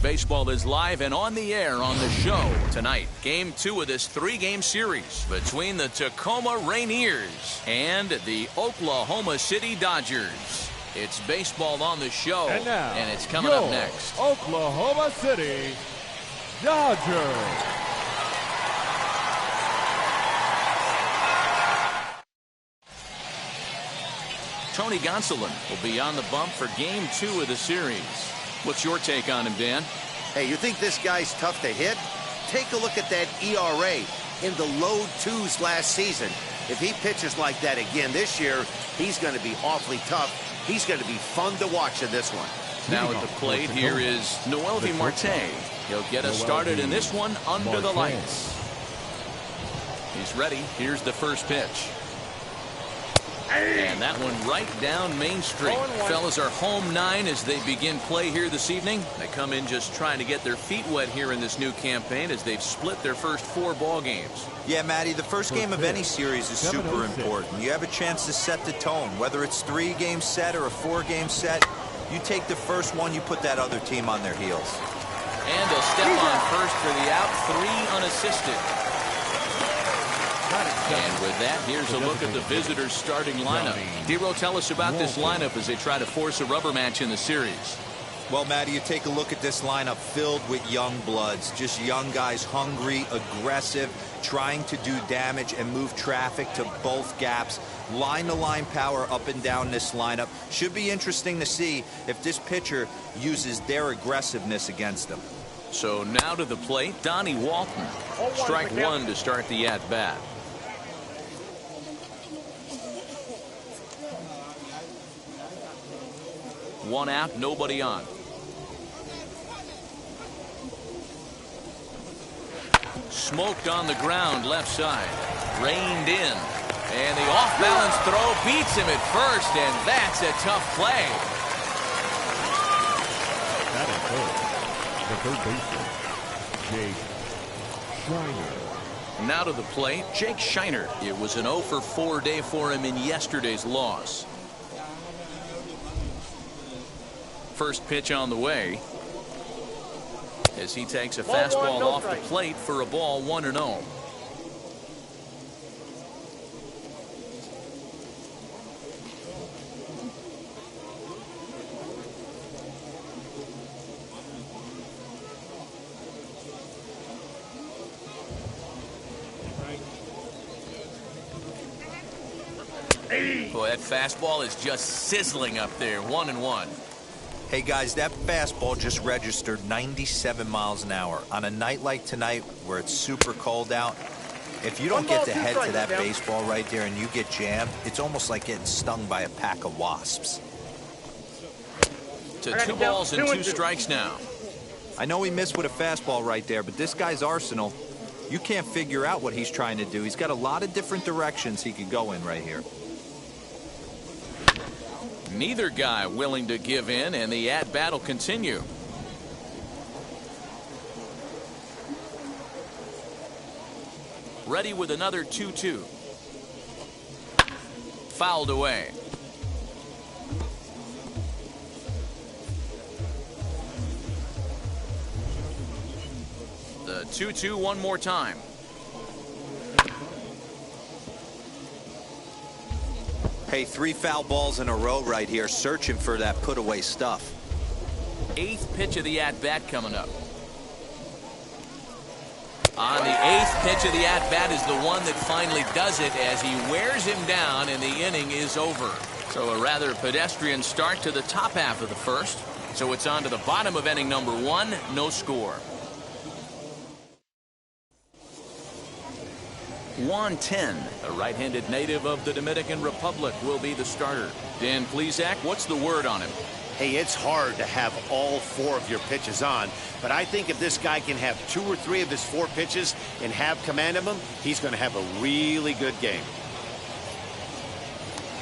Baseball is live and on the air on the show tonight. Game 2 of this 3-game series between the Tacoma Rainiers and the Oklahoma City Dodgers. It's baseball on the show, and it's coming up next. Oklahoma City Dodgers. Tony Gonsolin will be on the bump for Game 2 of the series. What's your take on him, Dan? Hey, you think this guy's tough to hit? Take a look at that ERA in the low 2s last season. If he pitches like that again this year, he's going to be awfully tough. He's going to be fun to watch in this one. Now at the plate here is Noelvi Marte. He'll get us started in this one under the lights. He's ready. Here's the first pitch. And that one right down Main Street. Fellas are home 9 as they begin play here this evening. They come in just trying to get their feet wet here in this new campaign as they've split their first 4 ball games. Yeah, Matty, the first game of any series is super important. You have a chance to set the tone. Whether it's 3-game set or a 4-game set, you take the first one, you put that other team on their heels. And a step on first for the out, 3 unassisted. And with that, here's a look at the visitors' starting lineup. Dero, tell us about this lineup as they try to force a rubber match in the series. Well, Matty, you take a look at this lineup filled with young bloods. Just young guys, hungry, aggressive, trying to do damage and move traffic to both gaps. Line-to-line power up and down this lineup. Should be interesting to see if this pitcher uses their aggressiveness against them. So now to the plate, Donnie Walton. Strike 1 to start the at-bat. One out, nobody on. Smoked on the ground, left side. Reined in. And the off-balance throw beats him at first, and that's a tough play. That is third. The third baseman, Jake Shiner. Now to the plate, Jake Shiner. It was an 0-for-4 day for him in yesterday's loss. First pitch on the way as he takes a fastball off the plate for a ball, 1-0. Boy, that fastball is just sizzling up there, 1-1. Hey guys, that fastball just registered 97 miles an hour. On a night like tonight where it's super cold out, if you don't get to head to that baseball right there and you get jammed, it's almost like getting stung by a pack of wasps. To 2 balls and 2 strikes now. I know he missed with a fastball right there, but this guy's arsenal, you can't figure out what he's trying to do. He's got a lot of different directions he could go in right here. Neither guy willing to give in, and the at-bat will continue. Ready with another 2-2. Fouled away. The 2-2 one more time. Hey, 3 foul balls in a row right here, searching for that put-away stuff. 8th pitch of the at-bat coming up. On the 8th pitch of the at-bat is the one that finally does it as he wears him down and the inning is over. So a rather pedestrian start to the top half of the first. So it's on to the bottom of inning number 1, no score. Juan Ten, a right-handed native of the Dominican Republic, will be the starter. Dan Plesac, what's the word on him? Hey, it's hard to have all 4 of your pitches on, but I think if this guy can have 2 or 3 of his 4 pitches and have command of them, he's going to have a really good game.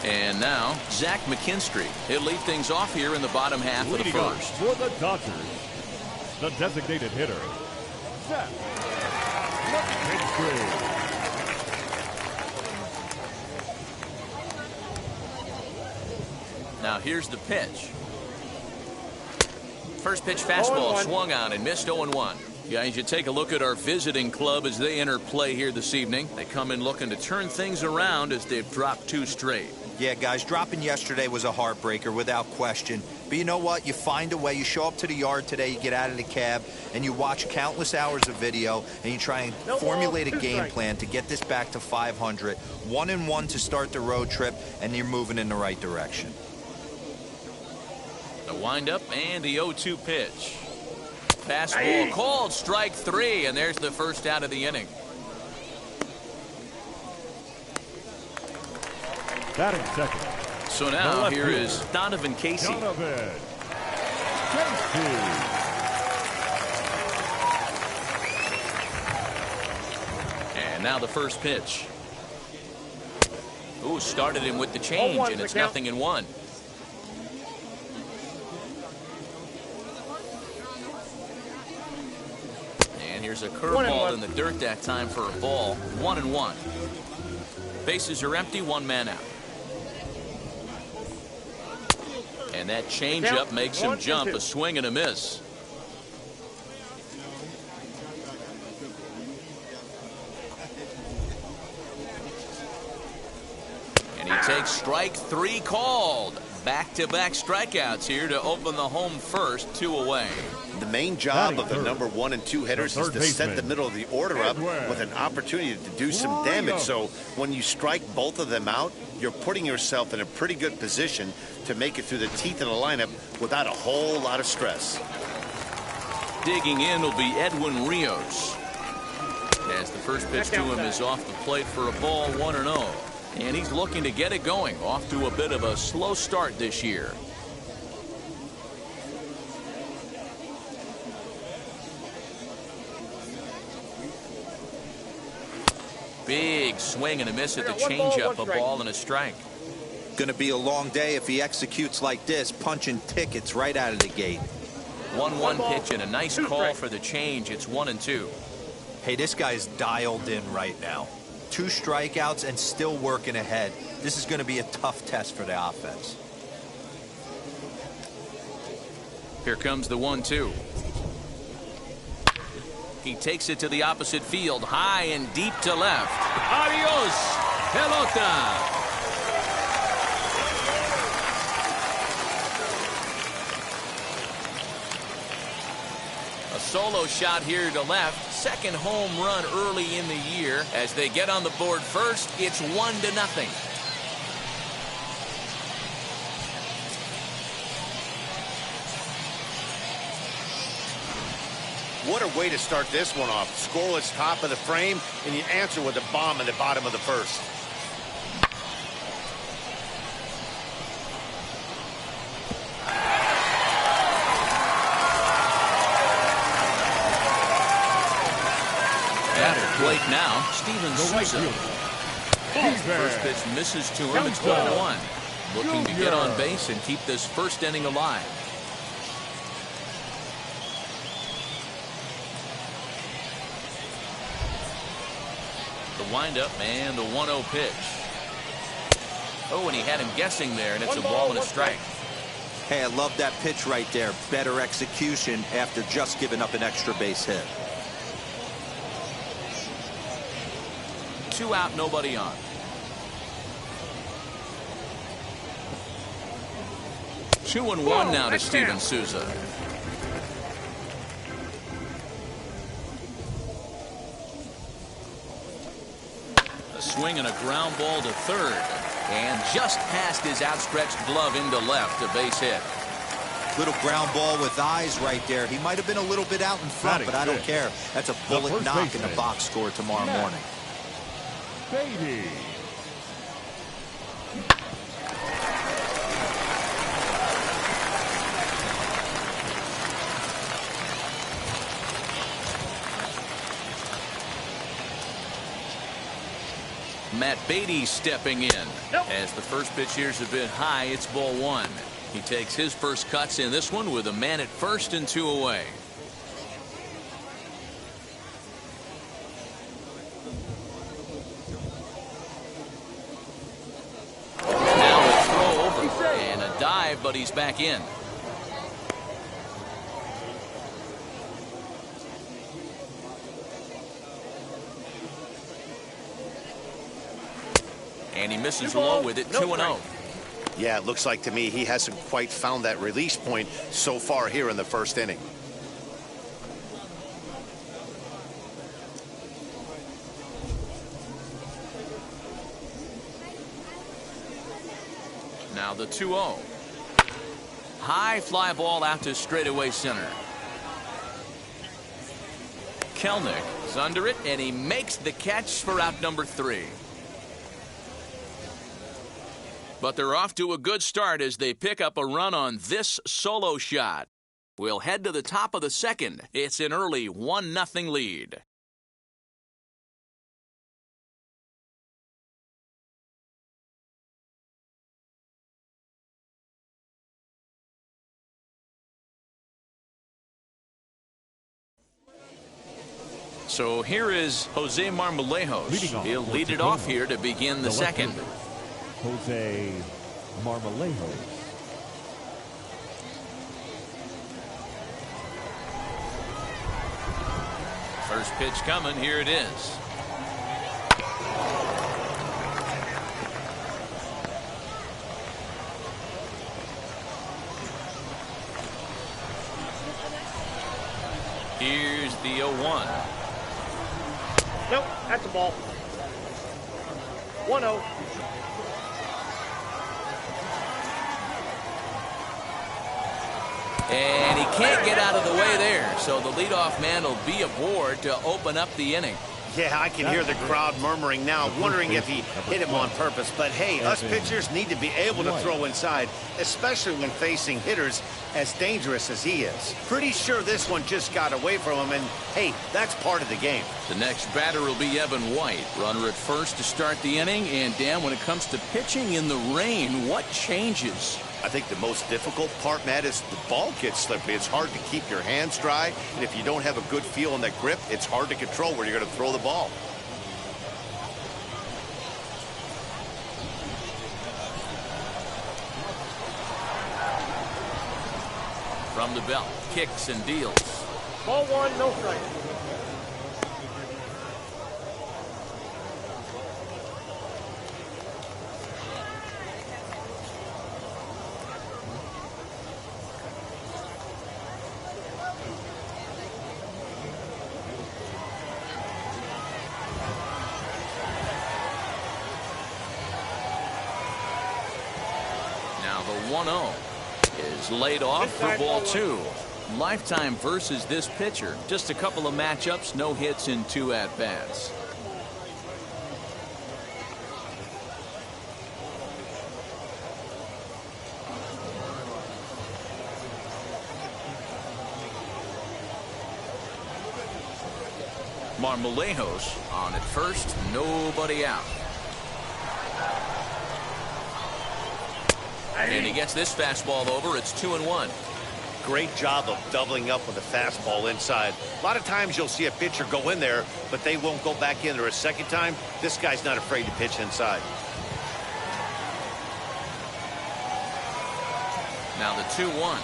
And now, Zach McKinstry. He'll lead things off here in the bottom half of the first. For the Dodgers, the designated hitter, Zach McKinstry. Now here's the pitch. First pitch fastball swung on and missed. 0-1. Guys, you take a look at our visiting club as they enter play here this evening. They come in looking to turn things around as they've dropped 2 straight. Yeah, guys, dropping yesterday was a heartbreaker without question. But you know what? You find a way. You show up to the yard today, you get out of the cab, and you watch countless hours of video, and you try and formulate a game plan to get this back to 500. 1-1 to start the road trip, and you're moving in the right direction. The windup and the 0-2 pitch. Fastball called, strike 3, and there's the first out of the inning. Batting second. So now here is Donovan Casey. Donovan Casey. And now the first pitch. Ooh, started him with the change, and it's 0-1. And here's a curveball in the dirt that time for a ball. 1-1. Bases are empty, 1 man out. And that changeup makes him jump. A swing and a miss. And he takes strike 3 called. Back-to-back strikeouts here to open the home first, 2 away. The main job of the number 1 and 2 hitters is to set the middle of the order up with an opportunity to do some damage. So when you strike both of them out, you're putting yourself in a pretty good position to make it through the teeth of the lineup without a whole lot of stress. Digging in will be Edwin Rios. As the first pitch to him is off the plate for a ball, 1-0. And he's looking to get it going. Off to a bit of a slow start this year. Big swing and a miss at the changeup. A ball and a strike. Going to be a long day if he executes like this, punching tickets right out of the gate. 1-1 pitch and a nice call for the change. It's 1-2. Hey, this guy's dialed in right now. 2 strikeouts and still working ahead. This is going to be a tough test for the offense. Here comes the 1-2. He takes it to the opposite field, high and deep to left. Adios, pelota. A solo shot here to left. Second home run early in the year. As they get on the board first, it's 1-0. What a way to start this one off. Scoreless top of the frame, and you answer with a bomb in the bottom of the first. At the plate now, Steven Souza. First pitch misses to him. It's 1-1. Looking to get on base and keep this first inning alive. The windup and the 1-0 pitch. Oh, and he had him guessing there, and it's a ball and a strike. Hey, I love that pitch right there. Better execution after just giving up an extra base hit. 2 out, nobody on. Two and one now to Steven Souza. A swing and a ground ball to third. And just past his outstretched glove into left, a base hit. Little ground ball with eyes right there. He might have been a little bit out in front, but I don't care. That's a bullet knock in the box score tomorrow morning. Baby. Matt Beatty stepping in. As the first pitch here is a bit high, it's ball one. He takes his first cuts in this one with a man at first and 2 away. Now a throw over and a dive, but he's back in. And he misses low with it, 2-0. Yeah, it looks like to me he hasn't quite found that release point so far here in the first inning. Now the 2-0. High fly ball out to straightaway center. Kelnick is under it, and he makes the catch for out number 3. But they're off to a good start as they pick up a run on this solo shot. We'll head to the top of the second. It's an early 1-0 lead. So here is Jose Marmolejos. He'll lead it off here to begin the second. Jose Marmolejos. First pitch coming. Here it is. Here's the 0-1. Nope, that's a ball. 1-0. And he can't get out of the way there, so the leadoff man will be aboard to open up the inning. Yeah, I can hear the crowd murmuring now, wondering if he hit him on purpose. But hey, us pitchers need to be able to throw inside, especially when facing hitters as dangerous as he is. Pretty sure this one just got away from him, and hey, that's part of the game. The next batter will be Evan White. Runner at first to start the inning. And Dan, when it comes to pitching in the rain, what changes? I think the most difficult part, Matt, is the ball gets slippery. It's hard to keep your hands dry, and if you don't have a good feel on that grip, it's hard to control where you're going to throw the ball. From the belt, kicks and deals. Ball 1, no strike. Now the 1-0 is laid off for ball 2. Lifetime versus this pitcher. Just a couple of matchups, no hits in 2 at-bats. Marmolejos on at first, nobody out. And he gets this fastball over. It's 2-1. Great job of doubling up with a fastball inside. A lot of times you'll see a pitcher go in there, but they won't go back in there a second time. This guy's not afraid to pitch inside. Now the 2-1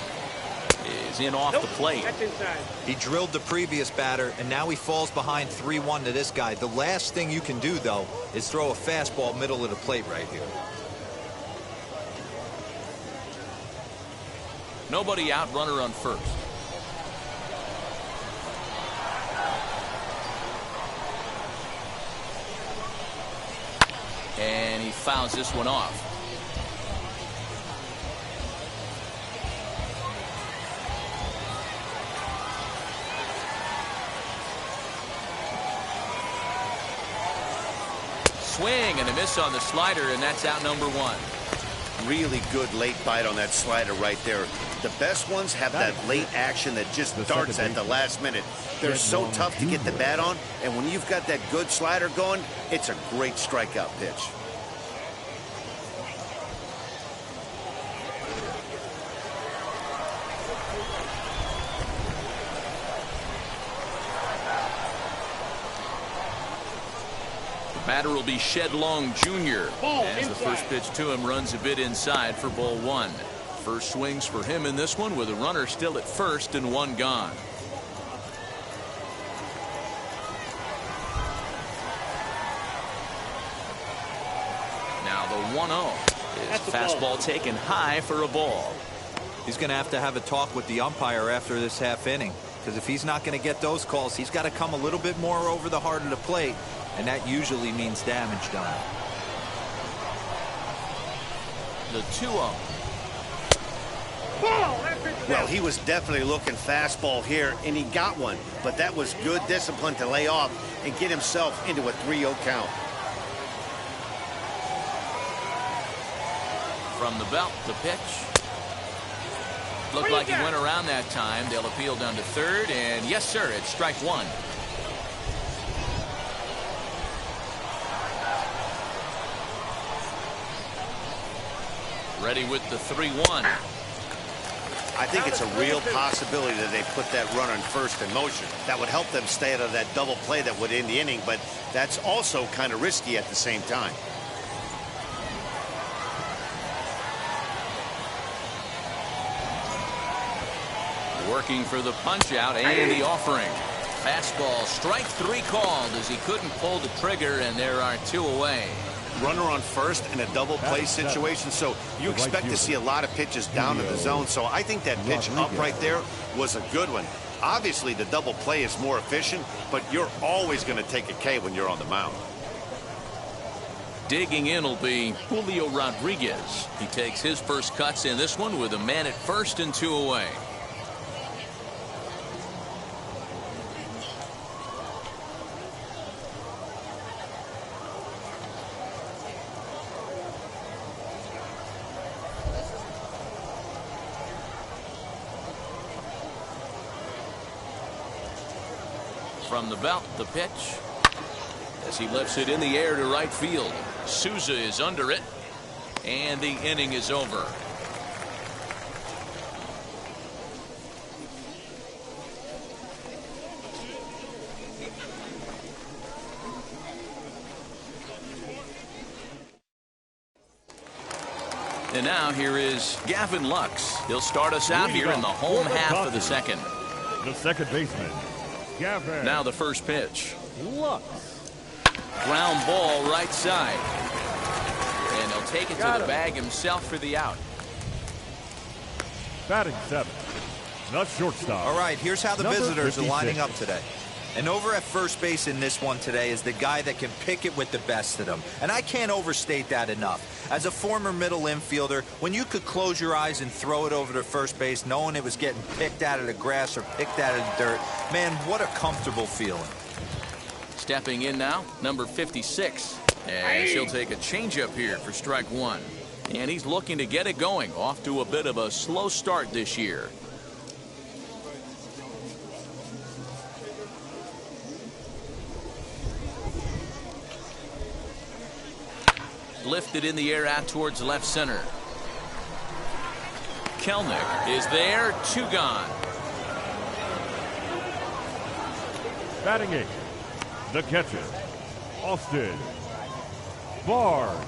is in off the plate. That's inside. He drilled the previous batter, and now he falls behind 3-1 to this guy. The last thing you can do, though, is throw a fastball middle of the plate right here. Nobody out, runner on first. And he fouls this one off. Swing and a miss on the slider, and that's out number 1. Really good late bite on that slider right there. The best ones have that late action that just darts at the last minute. They're so tough to get the bat on, and when you've got that good slider going, it's a great strikeout pitch. Batter will be Shed Long Jr. as the first pitch to him runs a bit inside for ball 1. First swings for him in this one with a runner still at first and 1 gone. Now the 1-0. His fastball taken high for a ball. He's going to have a talk with the umpire after this half inning, because if he's not going to get those calls, he's got to come a little bit more over the heart of the plate, and that usually means damage done. The 2-0. Well, he was definitely looking fastball here, and he got one. But that was good discipline to lay off and get himself into a 3-0 count. From the belt, the pitch. Looked like he went around that time. They'll appeal down to third, and yes, sir, it's strike one. Ready with the 3-1. I think it's a real possibility that they put that runner in first in motion. That would help them stay out of that double play that would end the inning, but that's also kind of risky at the same time. Working for the punch out and the offering. Fastball, strike three called as he couldn't pull the trigger, and there are two away. Runner on first in a double play situation, so you expect to see a lot of pitches down in the zone. So I think that pitch up right there was a good one. Obviously, the double play is more efficient, but you're always going to take a K when you're on the mound. Digging in will be Julio Rodriguez. He takes his first cuts in this one with a man at first and two away. From the belt, the pitch. As he lifts it in the air to right field. Souza is under it. And the inning is over. And now here is Gavin Lux. He'll start us out here in the home half of the second. The second baseman, Gavin. Now the first pitch. Lux. Ground ball right side. And he'll take it to the bag himself for the out. Batting seventh, the shortstop. All right, here's how the visitors 56. are lining up today. And over at first base in this one today is the guy that can pick it with the best of them. And I can't overstate that enough. As a former middle infielder, when you could close your eyes and throw it over to first base knowing it was getting picked out of the grass or picked out of the dirt, man, what a comfortable feeling. Stepping in now, number 56. And she'll take a changeup here for strike one. And he's looking to get it going. Off to a bit of a slow start this year. Lifted in the air out towards left center. Kelnick is there, two gone. Batting eighth, the catcher, Austin Barnes.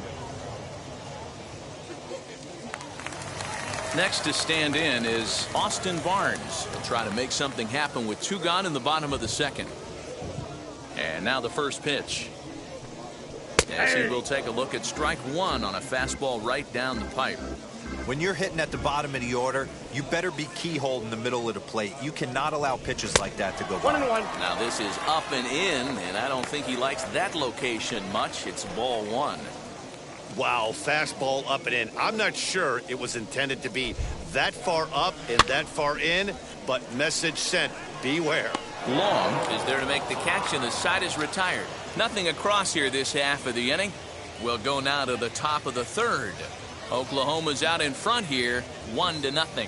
Next to stand in is Austin Barnes. He'll try to make something happen with two gone in the bottom of the second. And now the first pitch. As he will take a look at strike one on a fastball right down the pipe. When you're hitting at the bottom of the order, you better be keyhole in the middle of the plate. You cannot allow pitches like that to go by. 1-1. Now this is up and in, and I don't think he likes that location much. It's ball one. Wow, fastball up and in. I'm not sure it was intended to be that far up and that far in, but message sent, beware. Long is there to make the catch, and the side is retired. Nothing across here this half of the inning. We'll go now to the top of the third. Oklahoma's out in front here, 1-0.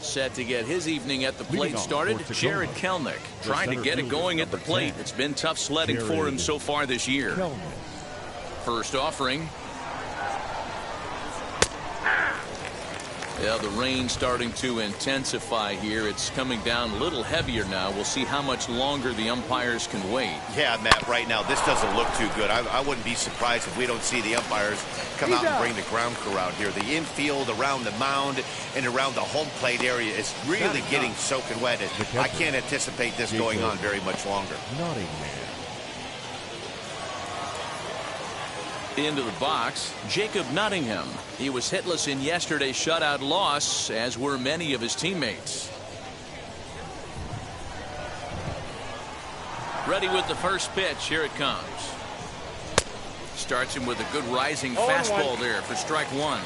Set to get his evening at the plate started, Jared Kelnick. Trying to get it going at the plate. It's been tough sledding for him so far this year. First offering. Yeah, the rain starting to intensify here. It's coming down a little heavier now. We'll see how much longer the umpires can wait. Yeah, Matt, right now, this doesn't look too good. I wouldn't be surprised if we don't see the umpires come out and bring the ground crew out here. The infield around the mound and around the home plate area is really getting soaking wet. I can't anticipate this going on very much longer. Nottingham. Into the box, Jacob Nottingham. He was hitless in yesterday's shutout loss, as were many of his teammates. Ready with the first pitch. Here it comes. Starts him with a good rising fastball there for strike one.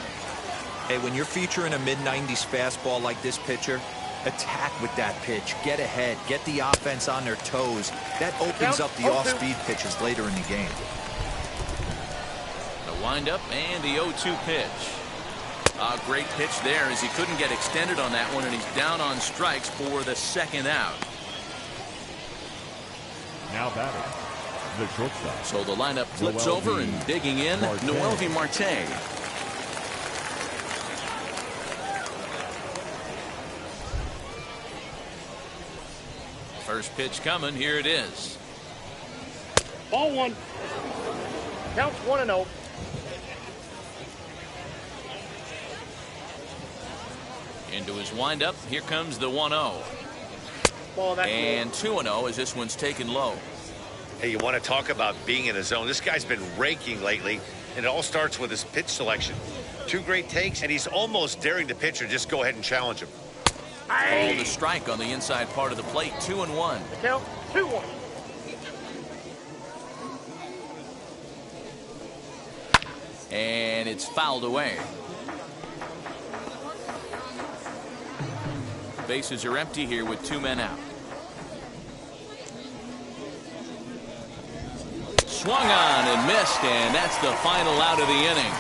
Hey, when you're featuring a mid-90s fastball like this pitcher, attack with that pitch. Get ahead. Get the offense on their toes. That opens up the off-speed pitches later in the game. The windup and the 0-2 pitch. A great pitch there, as he couldn't get extended on that one, and he's down on strikes for the second out. Now batting, the shortstop. So the lineup flips over, and digging in, Noelvi Marte. First pitch coming. Here it is. Ball one. Counts 1-0. Into his windup. Here comes the 1-0. And 2-0 as this one's taken low. Hey, you want to talk about being in a zone? This guy's been raking lately, and it all starts with his pitch selection. 2 great takes, and he's almost daring the pitcher just go ahead and challenge him. Called a strike on the inside part of the plate. 2-1. Count 2-1. And it's fouled away. Bases are empty here with 2 men out. Swung on and missed, and that's the final out of the inning.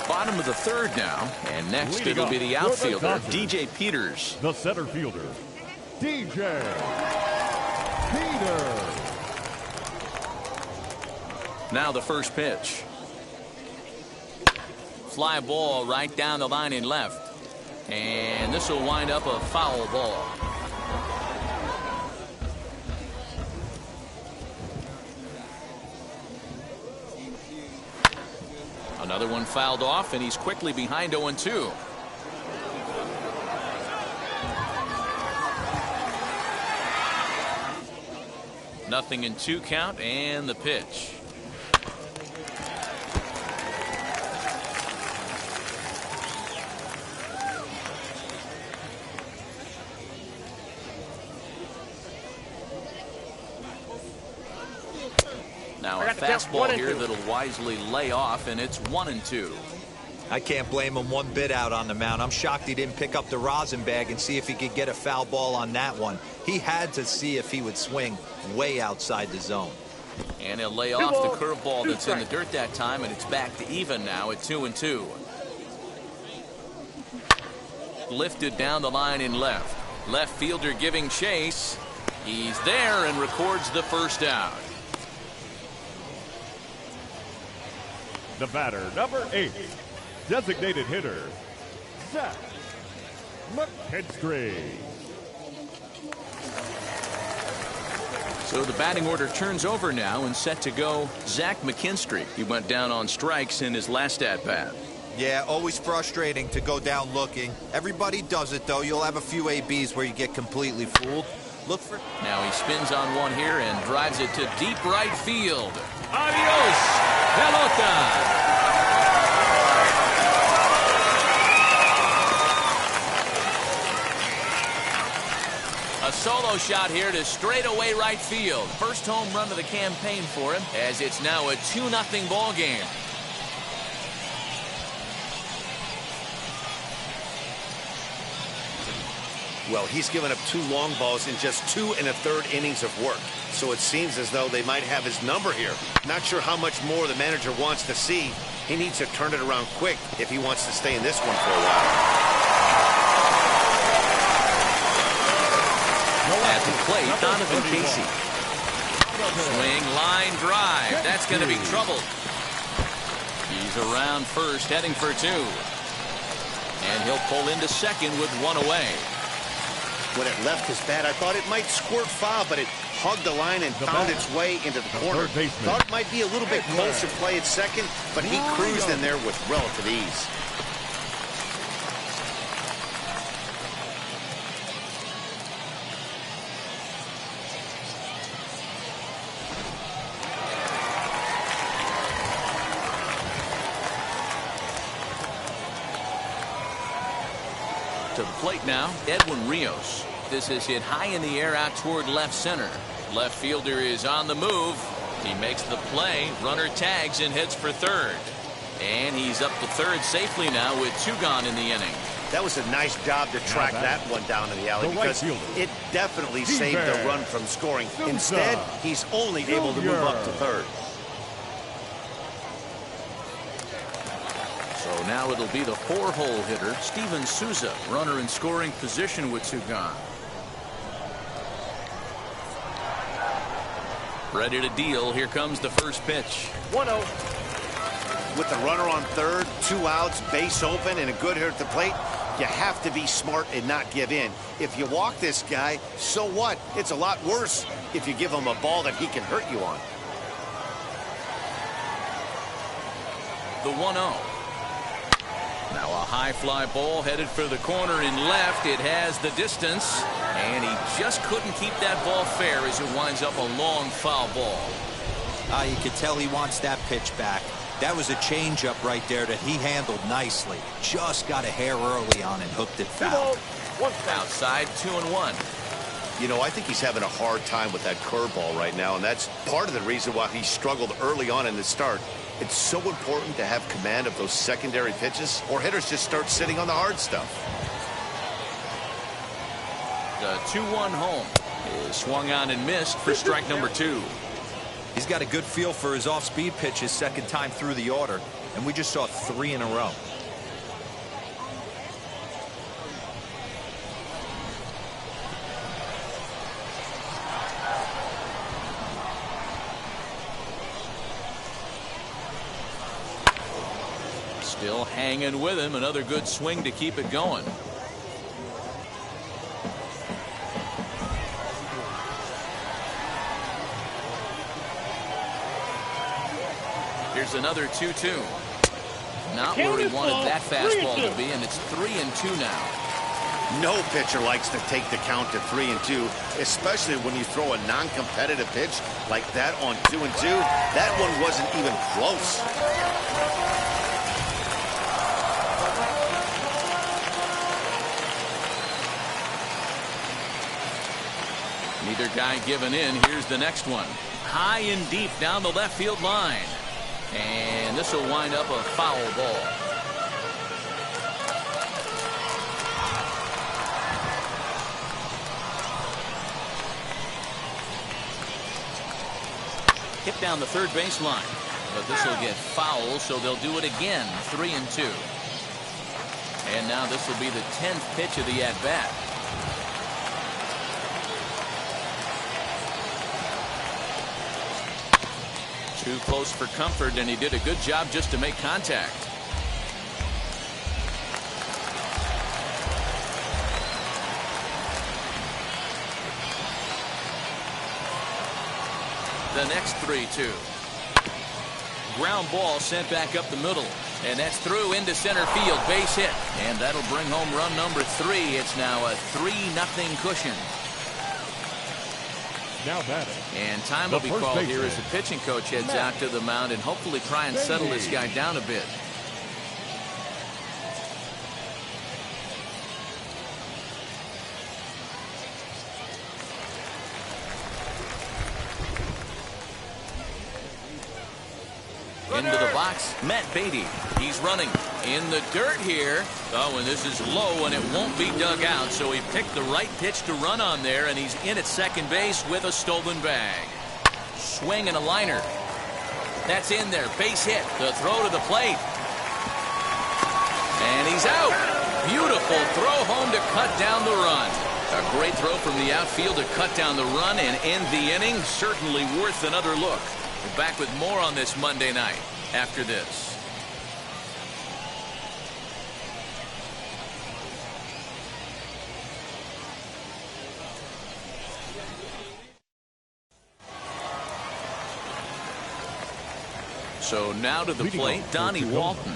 Bottom of the third now, and next Leading it'll be the off for the outfielder, Dodgers, DJ Peters. The center fielder, DJ Peters. Now the first pitch. Fly ball right down the line in left. And this will wind up a foul ball. Another one fouled off, and he's quickly behind 0-2. Nothing in 2 count, and the pitch. Now a fastball here that'll wisely lay off, and it's 1-2. I can't blame him one bit out on the mound. I'm shocked he didn't pick up the rosin bag and see if he could get a foul ball on that one. He had to see if he would swing way outside the zone. And he'll lay off the curveball that's in the dirt that time, and it's back to even now at 2-2. Lifted down the line in left. Left fielder giving chase. He's there and records the first out. The batter, number 8, designated hitter, Zach McKinstry. So the batting order turns over now, and set to go Zach McKinstry. He went down on strikes in his last at-bat. Yeah, always frustrating to go down looking. Everybody does it, though. You'll have a few ABs where you get completely fooled. Look for... Now he spins on one here and drives it to deep right field. Adios, pelota. A solo shot here to straightaway right field. First home run of the campaign for him, as it's now a 2-0 ball game. Well, he's given up 2 long balls in just 2 1/3 innings of work. So it seems as though they might have his number here. Not sure how much more the manager wants to see. He needs to turn it around quick if he wants to stay in this one for a while. At the plate, Donovan Casey. Swing, line drive. That's going to be trouble. He's around first, heading for 2. And he'll pull into second with 1 away. When it left his bat, I thought it might squirt foul, but it hugged the line and found its way into the corner. Thought it might be a little bit closer play at second, but he cruised in there with relative ease. To the plate now, Edwin Rios. This is hit high in the air out toward left center. Left fielder is on the move. He makes the play. Runner tags and heads for third. And he's up to third safely now with 2 gone in the inning. That was a nice job to track that one down in the alley because it definitely saved the run from scoring. Instead, he's only able to move up to third. So now it'll be the 4-hole hitter, Steven Souza, runner in scoring position with 2 gone. Ready to deal. Here comes the first pitch. 1-0. With the runner on third, 2 outs, base open, and a good hitter at the plate, you have to be smart and not give in. If you walk this guy, so what? It's a lot worse if you give him a ball that he can hurt you on. The 1-0. Now a high fly ball headed for the corner in left. It has the distance, and he just couldn't keep that ball fair as it winds up a long foul ball. You could tell he wants that pitch back. That was a changeup right there that he handled nicely. Just got a hair early on and hooked it foul. Outside 2-1. You know, I think he's having a hard time with that curveball right now, and that's part of the reason why he struggled early on in the start. It's so important to have command of those secondary pitches, or hitters just start sitting on the hard stuff. The 2-1 home is swung on and missed for strike number 2. He's got a good feel for his off-speed pitches second time through the order, and we just saw 3 in a row. Still hanging with him. Another good swing to keep it going. Here's another 2-2. Not where he wanted that fastball to be, and it's 3-2 now. No pitcher likes to take the count to 3-2, especially when you throw a non-competitive pitch like that on 2-2. That one wasn't even close. Neither guy giving in. Here's the next one. High and deep down the left field line. And this will wind up a foul ball. Hit down the third base line. But this will get foul, so they'll do it again. 3-2. And now this will be the 10th pitch of the at-bat. Too close for comfort, and he did a good job just to make contact. The next 3-2. Ground ball sent back up the middle, and that's through into center field. Base hit, and that'll bring home run number 3. It's now a 3-0 cushion. Now batting. And time will be called here as the pitching coach heads out to the mound and hopefully try and settle this guy down a bit. Into the box, Matt Beatty. He's running in the dirt here. Oh, and this is low, and it won't be dug out, so he picked the right pitch to run on there, and he's in at second base with a stolen bag. Swing and a liner. That's in there. Base hit. The throw to the plate. And he's out. Beautiful throw home to cut down the run. A great throw from the outfield to cut down the run and end the inning. Certainly worth another look. We're back with more on this Monday night after this. So now to the Leading plate, off Donnie for Tacoma, Walton.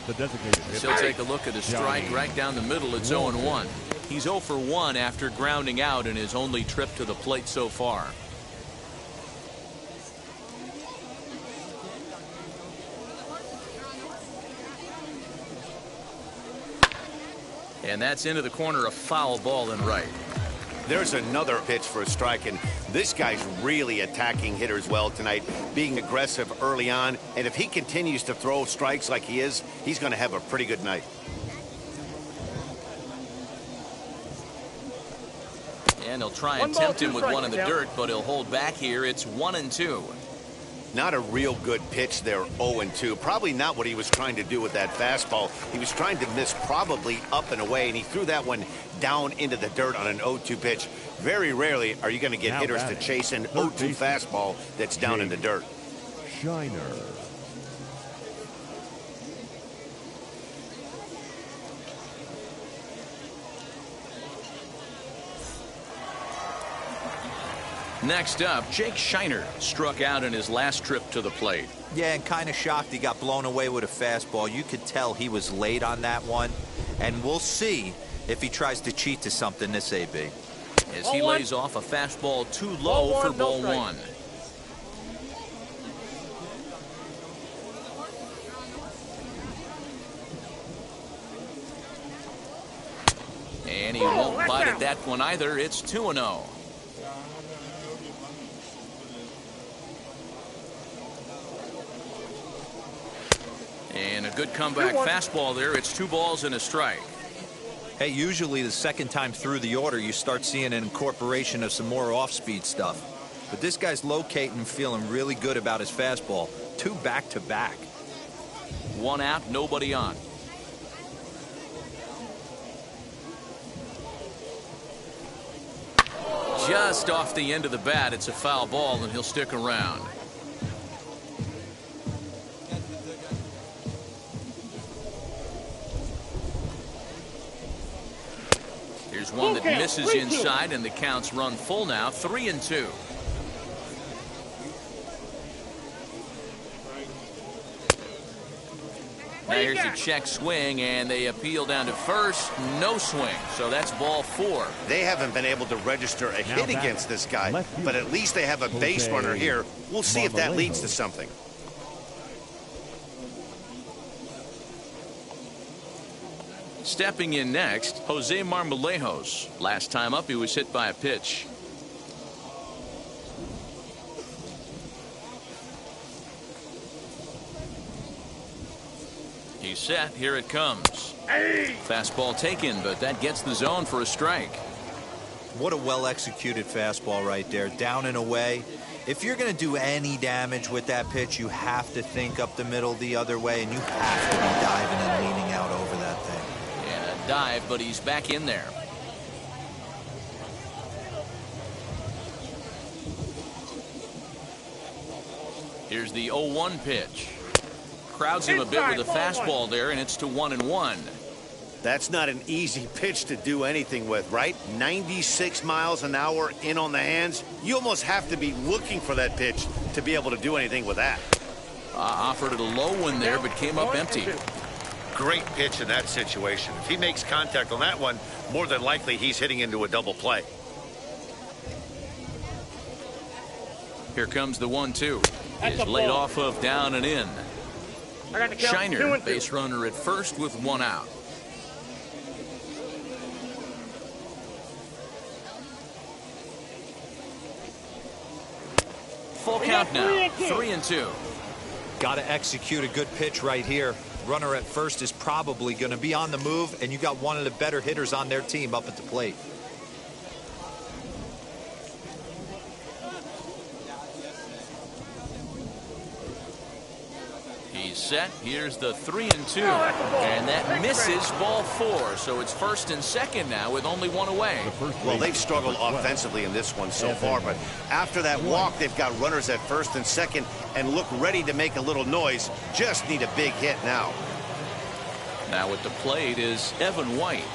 the designated hitter. He'll take a look at a strike Johnny right down the middle. It's 0-1. He's 0 for 1 after grounding out in his only trip to the plate so far. And that's into the corner, a foul ball and right. There's another pitch for a strike, and this guy's really attacking hitters well tonight, being aggressive early on. And if he continues to throw strikes like he is, he's going to have a pretty good night. And he'll try and tempt him with one in the dirt, but he'll hold back here. It's 1-2. Not a real good pitch there, 0-2. Probably not what he was trying to do with that fastball. He was trying to miss probably up and away, and he threw that one down into the dirt on an 0-2 pitch. Very rarely are you going to get hitters to chase an 0-2 fastball that's down in the dirt. Shiner. Next up, Jake Shiner struck out in his last trip to the plate. Yeah, and kind of shocked he got blown away with a fastball. You could tell he was late on that one. And we'll see if he tries to cheat to something this AB. As he lays off a fastball too low for ball one. And he won't bite at that one either. It's 2-0. And a good comeback fastball there. It's 2 balls and a strike. Hey, usually the second time through the order, you start seeing an incorporation of some more off-speed stuff. But this guy's locating and feeling really good about his fastball. 2 back-to-back. 1 out, nobody on. Just off the end of the bat, it's a foul ball, and he'll stick around. Here's one that misses inside, and the count's run full now, 3-2. Now here's a check swing, and they appeal down to first. No swing, so that's ball 4. They haven't been able to register a hit against this guy, but at least they have a base runner here. We'll see if that leads to something. Stepping in next, Jose Marmolejos. Last time up, he was hit by a pitch. He's set. Here it comes. Fastball taken, but that gets the zone for a strike. What a well-executed fastball right there. Down and away. If you're going to do any damage with that pitch, you have to think up the middle the other way, and you have to be diving and leaning out over that thing. Dive, but he's back in there. Here's the 0-1 pitch. Crowds him a bit with a fastball there, and it's to 1-1. That's not an easy pitch to do anything with, right? 96 miles an hour in on the hands. You almost have to be looking for that pitch to be able to do anything with that. Offered it a low one there, but came up empty. Great pitch in that situation. If he makes contact on that one, more than likely he's hitting into a double play. Here comes the 1-2. Is laid off of down and in. Shiner, base runner at first with 1 out. Full count now, 3-2. Got to execute a good pitch right here. Runner at first is probably going to be on the move, and you got one of the better hitters on their team up at the plate. He's set. Here's the 3-2, and that misses ball 4. So it's first and second now with only 1 away. Well, they've struggled offensively in this one so far, but after that walk, they've got runners at first and second and look ready to make a little noise. Just need a big hit now. Now at the plate is Evan White.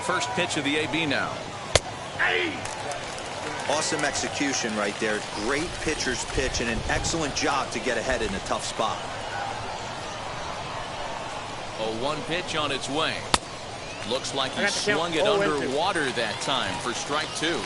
First pitch of the AB now. Awesome execution right there. Great pitcher's pitch and an excellent job to get ahead in a tough spot. 0-1 pitch on its way. Looks like he swung it underwater that time for strike 2.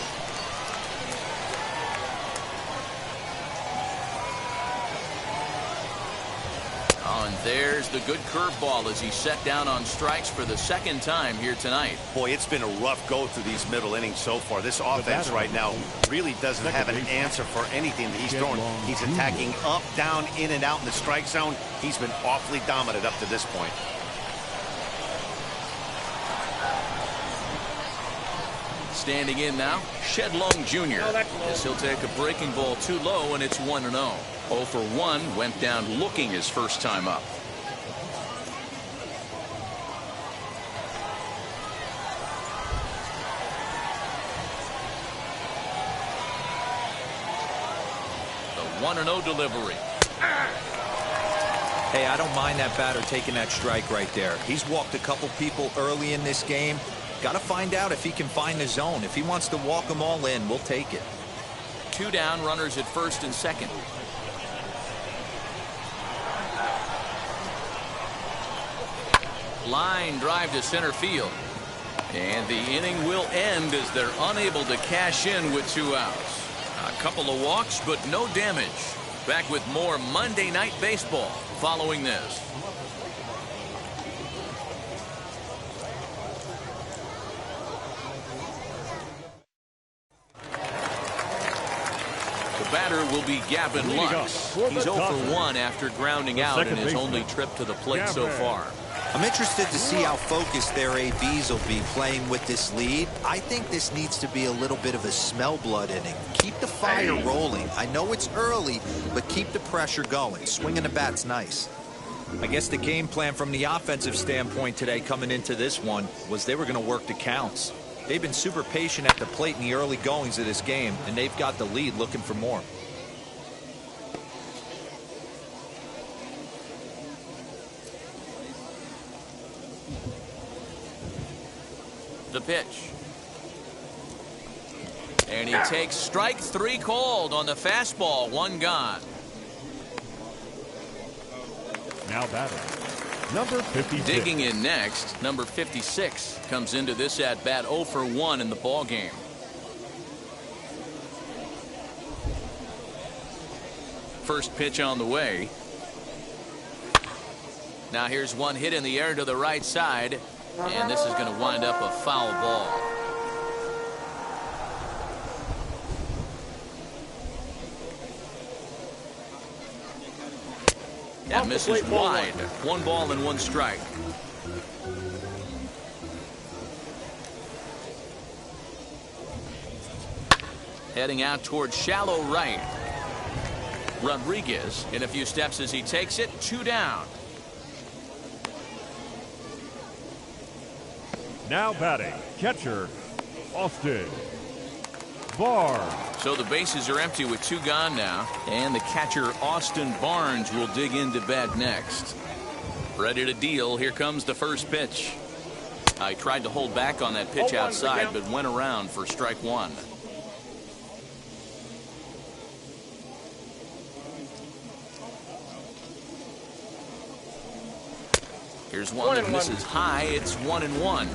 Oh, and there's the good curveball as he set down on strikes for the second time here tonight. Boy, it's been a rough go through these middle innings so far. This offense right now really doesn't have an answer for anything that he's throwing. He's attacking up, down, in and out in the strike zone. He's been awfully dominant up to this point. Standing in now, Shedlong Jr. as he'll take a breaking ball too low, and it's 1-0. 0 for 1 went down looking his first time up. The 1-0 delivery. Hey, I don't mind that batter taking that strike right there. He's walked a couple people early in this game. Got to find out if he can find the zone. If he wants to walk them all in, we'll take it. 2 down, runners at first and second. Line drive to center field. And the inning will end as they're unable to cash in with 2 outs. A couple of walks, but no damage. Back with more Monday Night Baseball following this. The batter will be Gavin Lux. He's 0 for 1 after grounding out in his only trip to the plate so far. I'm interested to see how focused their ABs will be playing with this lead. I think this needs to be a little bit of a smell blood inning. Keep the fire rolling. I know it's early, but keep the pressure going. Swinging the bat's nice. I guess the game plan from the offensive standpoint today coming into this one was they were going to work the counts. They've been super patient at the plate in the early goings of this game, and they've got the lead looking for more. The pitch. And he takes strike 3 called on the fastball. 1 gone. Now batting, number 56. Digging in next, number 56 comes into this at bat 0 for 1 in the ball game. First pitch on the way. Now here's one hit in the air to the right side. And this is going to wind up a foul ball. That misses wide. 1 ball and 1 strike. Heading out towards shallow right. Rodriguez in a few steps as he takes it. 2 down. Now batting, catcher, Austin Barnes. So the bases are empty with 2 gone now. And the catcher, Austin Barnes, will dig into bat next. Ready to deal. Here comes the first pitch. I tried to hold back on that pitch outside, but went around for strike 1. Here's one that misses high. It's 1-1.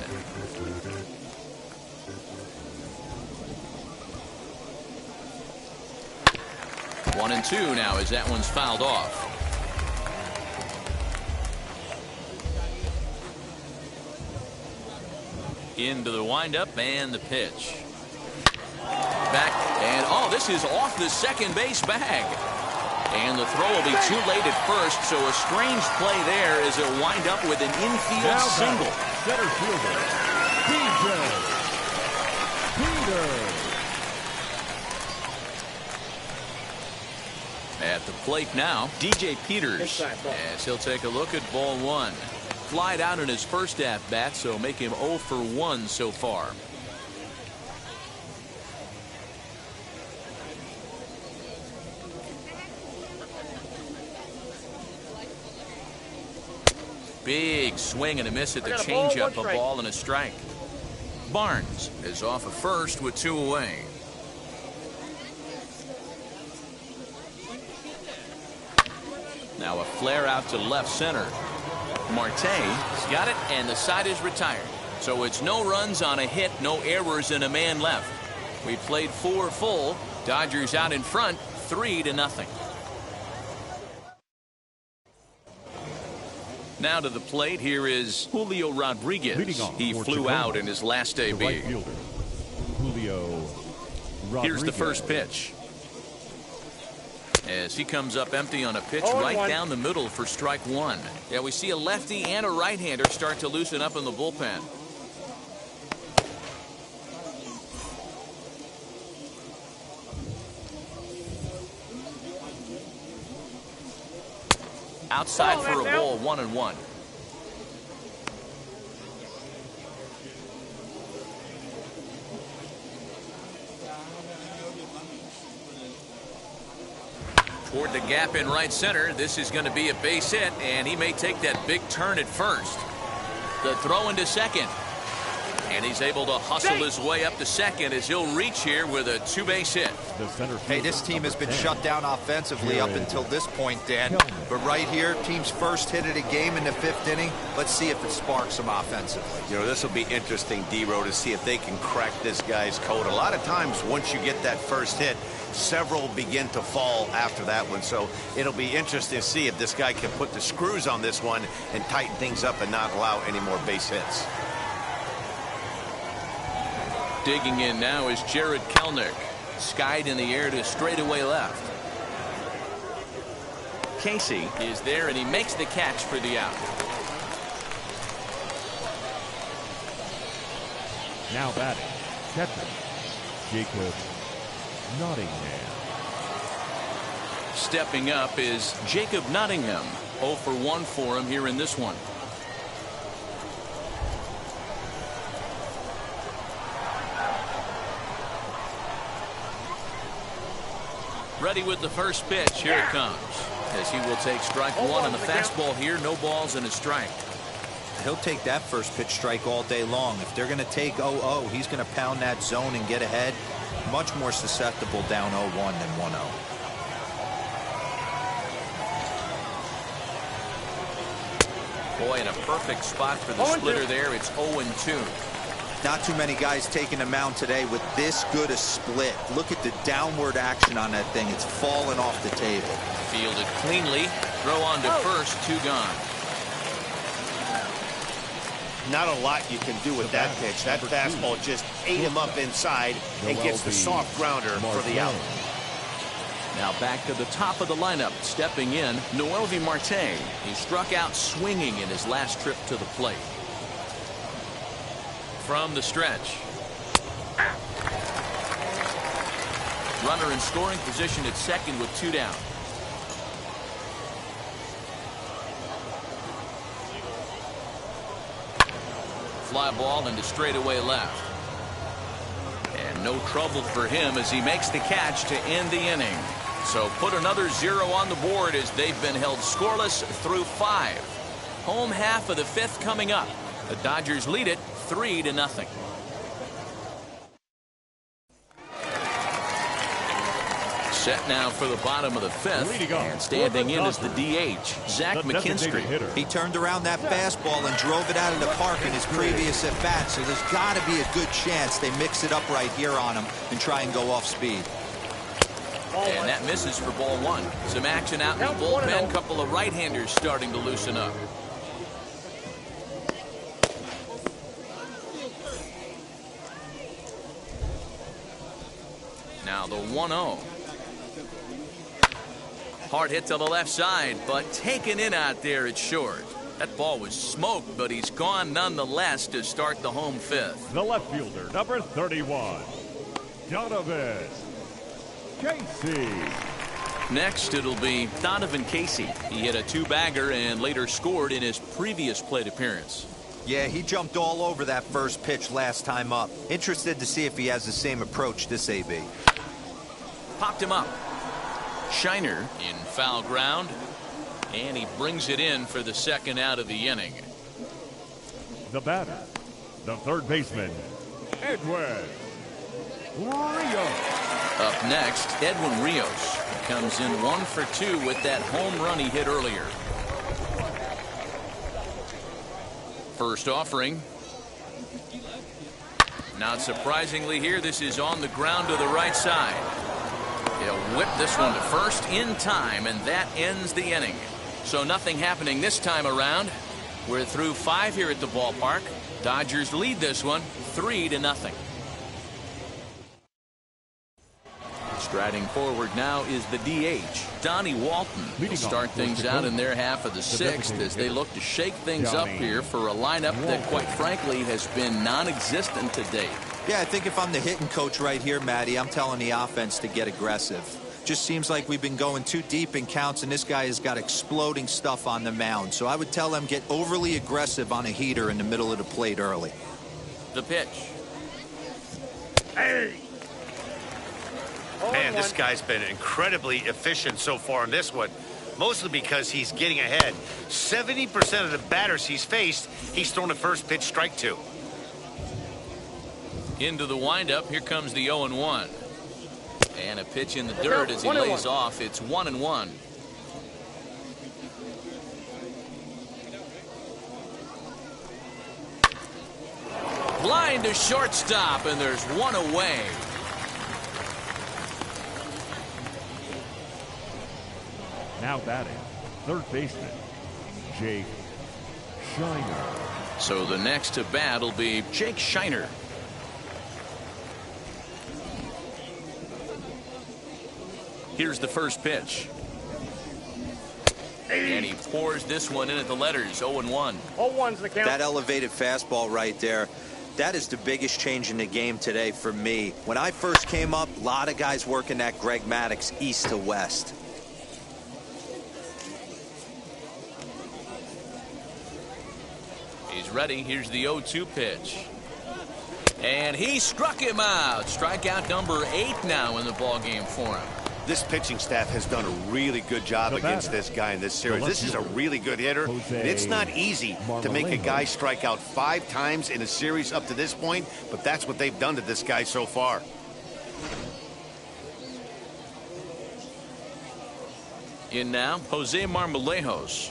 One and 2 now as that one's fouled off. Into the windup and the pitch. Back and oh, this is off the second base bag. And the throw will be too late at first, so a strange play there as it'll wind up with an infield now single. Center fielder, DJ Peter. At the plate now, DJ Peters, as he'll take a look at ball 1. Flied out in his first at-bat, so make him 0 for 1 so far. Big swing and a miss at the changeup, a ball and a strike. Barnes is off of first with 2 away. flare out to left center. Marte's got it, and the side is retired. So it's no runs on a hit, no errors, and a man left. We played 4 full. Dodgers out in front, 3-0. Now to the plate, here is Julio Rodriguez. He flew out in his last AB. Right fielder, Julio Rodriguez. Here's the first pitch. As he comes up empty on a pitch right down the middle for strike 1. Yeah, we see a lefty and a right-hander start to loosen up in the bullpen. Outside for a ball, 1-1. Toward the gap in right center. This is going to be a base hit, and he may take that big turn at first. The throw into second. And he's able to hustle his way up to second as he'll reach here with a 2-base hit. Hey, this team has been shut down offensively up until this point, Dan. But right here, team's first hit of the game in the 5th inning. Let's see if it sparks some offensively. You know, this will be interesting, D-Row, to see if they can crack this guy's code. A lot of times, once you get that first hit, several begin to fall after that one. So it'll be interesting to see if this guy can put the screws on this one and tighten things up and not allow any more base hits. Digging in now is Jared Kelnick. Skied in the air to straightaway left. Casey is there, and he makes the catch for the out. Now batting, catcher, Jacob Nottingham. Stepping up is Jacob Nottingham. 0 for 1 for him here in this one. Ready with the first pitch. Here it comes. As he will take strike 1 on the fastball here. No balls and a strike. He'll take that first pitch strike all day long. If they're going to take 0-0, he's going to pound that zone and get ahead. Much more susceptible down 0-1 than 1-0. Boy, in a perfect spot for the splitter there. It's 0-2. Not too many guys taking the mound today with this good a split. Look at the downward action on that thing. It's falling off the table. Fielded cleanly. Throw on to first. 2 gone. Not a lot you can do with that pitch. That fastball just ate him up inside and gets the soft grounder for the out. Now back to the top of the lineup. Stepping in, Noelvi Marte. He struck out swinging in his last trip to the plate. From the stretch. Runner in scoring position at second with 2 down. Fly ball into straightaway left. And no trouble for him as he makes the catch to end the inning. So put another 0 on the board as they've been held scoreless through 5. Home half of the 5th coming up. The Dodgers lead it 3-0. Set now for the bottom of the 5th, and standing in is the DH, Zach McKinstry. He turned around that fastball and drove it out of the park in his previous at-bat, so there's got to be a good chance they mix it up right here on him and try and go off speed. And that misses for ball 1. Some action out in the bullpen. Couple of right-handers starting to loosen up. Now the 1-0. Hard hit to the left side, but taken in out there at short. That ball was smoked, but he's gone nonetheless to start the home 5th. The left fielder, number 31, Donovan Casey. Next, it'll be Donovan Casey. He hit a 2-bagger and later scored in his previous plate appearance. Yeah, he jumped all over that first pitch last time up. Interested to see if he has the same approach this AB. Popped him up. Shiner in foul ground, and he brings it in for the 2nd out of the inning. The batter, the third baseman, Edwin Rios. Up next, Edwin Rios. He comes in 1 for 2 with that home run he hit earlier. First offering. Not surprisingly here, this is on the ground to the right side. He'll whip this one to first in time, and that ends the inning. So nothing happening this time around. We're through 5 here at the ballpark. Dodgers lead this one 3-0. Striding forward now is the DH, Donnie Walton. Will start things out in their half of the 6th as they look to shake things up here for a lineup that, quite frankly, has been non-existent to date. Yeah, I think if I'm the hitting coach right here, Matty, I'm telling the offense to get aggressive. Just seems like we've been going too deep in counts, and this guy has got exploding stuff on the mound. So I would tell them get overly aggressive on a heater in the middle of the plate early. The pitch. Hey! Man, this guy's been incredibly efficient so far in this one, mostly because he's getting ahead. 70% of the batters he's faced, he's thrown a first pitch strike to. Into the windup, here comes the 0-1. And a pitch in the dirt as he lays off. It's 1-1. Line to shortstop, and there's one away. Now batting, third baseman, Jake Shiner. So the next to bat will be Jake Shiner. Here's the first pitch. And he pours this one in at the letters. 0-1. 0-1's the count. That elevated fastball right there, that is the biggest change in the game today for me. When I first came up, a lot of guys working that Greg Maddux east to west. He's ready. Here's the 0-2 pitch. And he struck him out. Strikeout number 8 now in the ballgame for him. This pitching staff has done a really good job against this guy in this series. This is a really good hitter, and it's not easy to make a guy strike out 5 times in a series up to this point, but that's what they've done to this guy so far. In now, Jose Marmolejos.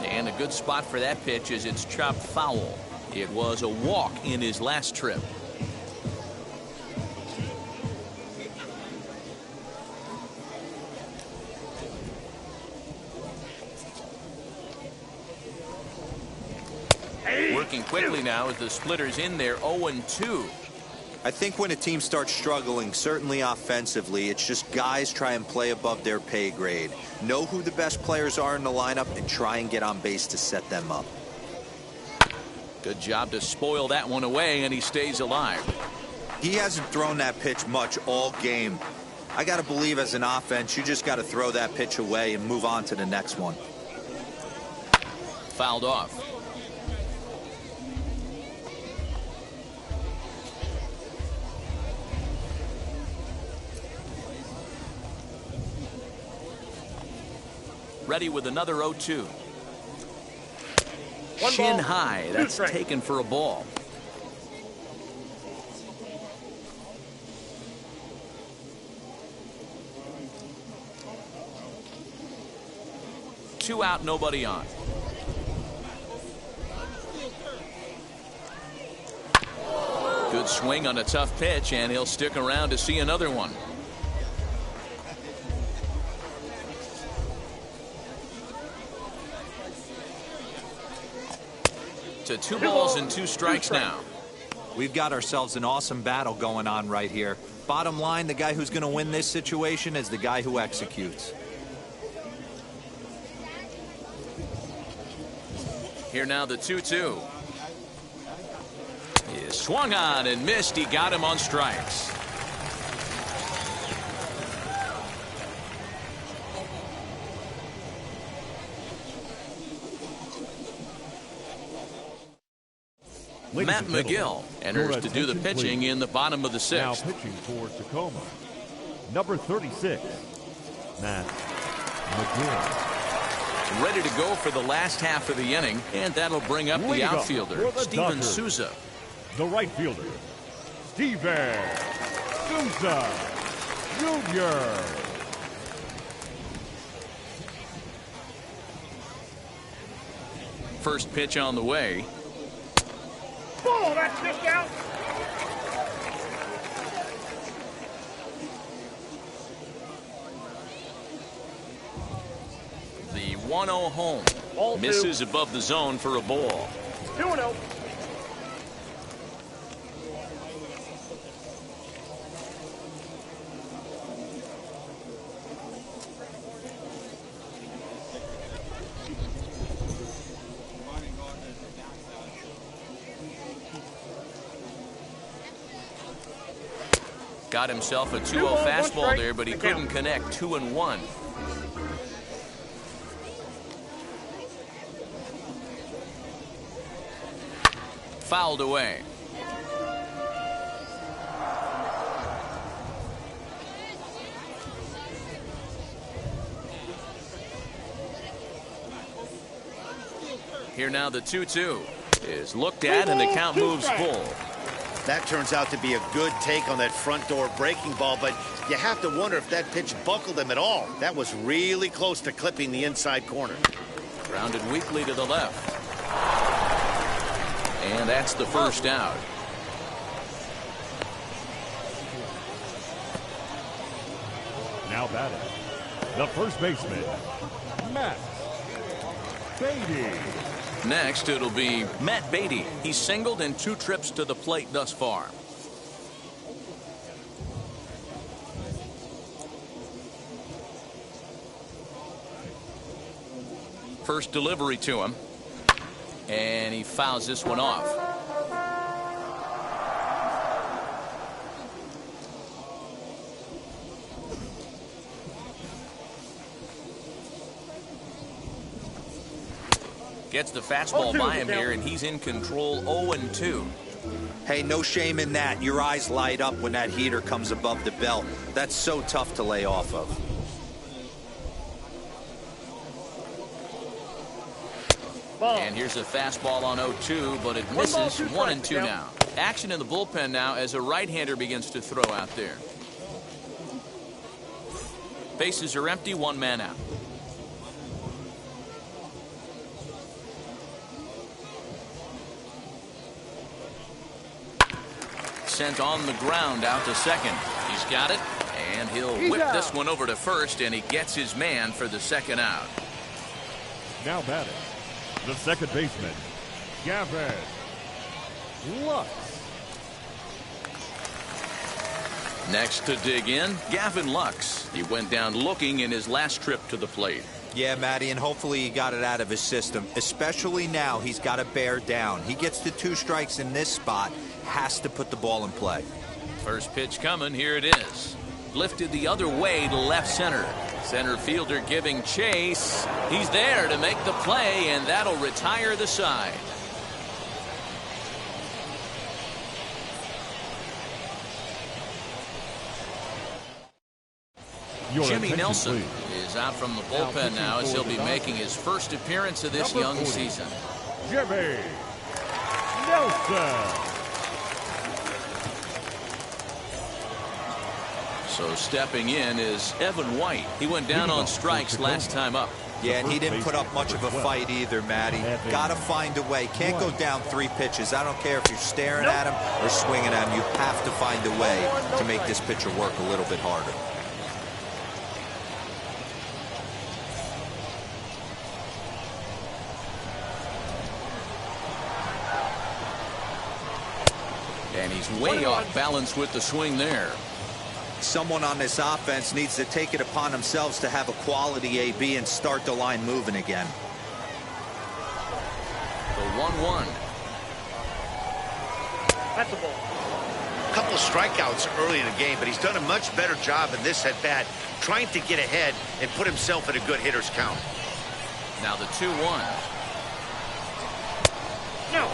And a good spot for that pitch as it's chopped foul. It was a walk in his last trip. Working quickly now as the splitter's in there. 0-2. I think when a team starts struggling, certainly offensively, it's just guys try and play above their pay grade. Know who the best players are in the lineup and try and get on base to set them up. Good job to spoil that one away, and he stays alive. He hasn't thrown that pitch much all game. I got to believe as an offense, you just got to throw that pitch away and move on to the next one. Fouled off. Ready with another 0-2. Shin high. That's taken for a ball. Two out, nobody on. Good swing on a tough pitch, and he'll stick around to see another one. To 2 balls and 2 strikes now. We've got ourselves an awesome battle going on right here. Bottom line, the guy who's going to win this situation is the guy who executes. Here now the 2-2. He swung on and missed. He got him on strikes. Matt McGill enters to do the pitching in the bottom of the 6th. Now pitching for Tacoma, number 36, Matt McGill. Ready to go for the last half of the inning, and that'll bring up the outfielder, Steven Souza. The right fielder, Steven Souza Jr. First pitch on the way. Ball, that's just out. The 1-0 home. Ball Misses two. above the zone for a ball. 2-0. Got himself a 2-0 2-0, one fastball strike, there, but he the couldn't count. connect. 2-1. Fouled away. Here now the 2-2 is looked at and the count moves full. That turns out to be a good take on that front door breaking ball, but you have to wonder if that pitch buckled him at all. That was really close to clipping the inside corner. Grounded weakly to the left. And that's the first out. Now batting, the first baseman, Matt Beatty. Next, it'll be Matt Beatty. He's singled in 2 trips to the plate thus far. First delivery to him. And he fouls this one off. Gets the fastball by him here, and he's in control. 0-2. Hey, no shame in that. Your eyes light up when that heater comes above the belt. That's so tough to lay off of. And here's a fastball on 0-2, but it misses. 1-2 now. Action in the bullpen now as a right-hander begins to throw out there. Bases are empty, 1 man out. Sent on the ground out to second. He's got it, and he'll whip this one over to first, and he gets his man for the second out. Now batting, the second baseman, Gavin Lux. Next to dig in, Gavin Lux. He went down looking in his last trip to the plate. Yeah, Matty, and hopefully he got it out of his system. Especially now, he's got to bear down. He gets the 2 strikes in this spot, has to put the ball in play. First pitch coming, here it is. Lifted the other way to left center. Center fielder giving chase. He's there to make the play, and that'll retire the side. Jimmy Nelson is out from the bullpen now as he'll be making his first appearance of this young season. Jimmy Nelson. So stepping in is Evan White. He went down on strikes last time up. Yeah, and he didn't put up much of a fight either, Matty. Got to find a way. Can't go down 3 pitches. I don't care if you're staring at him or swinging at him. You have to find a way to make this pitcher work a little bit harder. And he's way off balance with the swing there. Someone on this offense needs to take it upon themselves to have a quality AB and start the line moving again. The 1-1. That's a ball. A couple of strikeouts early in the game, but he's done a much better job in this at bat, trying to get ahead and put himself in a good hitter's count. Now the 2-1. No.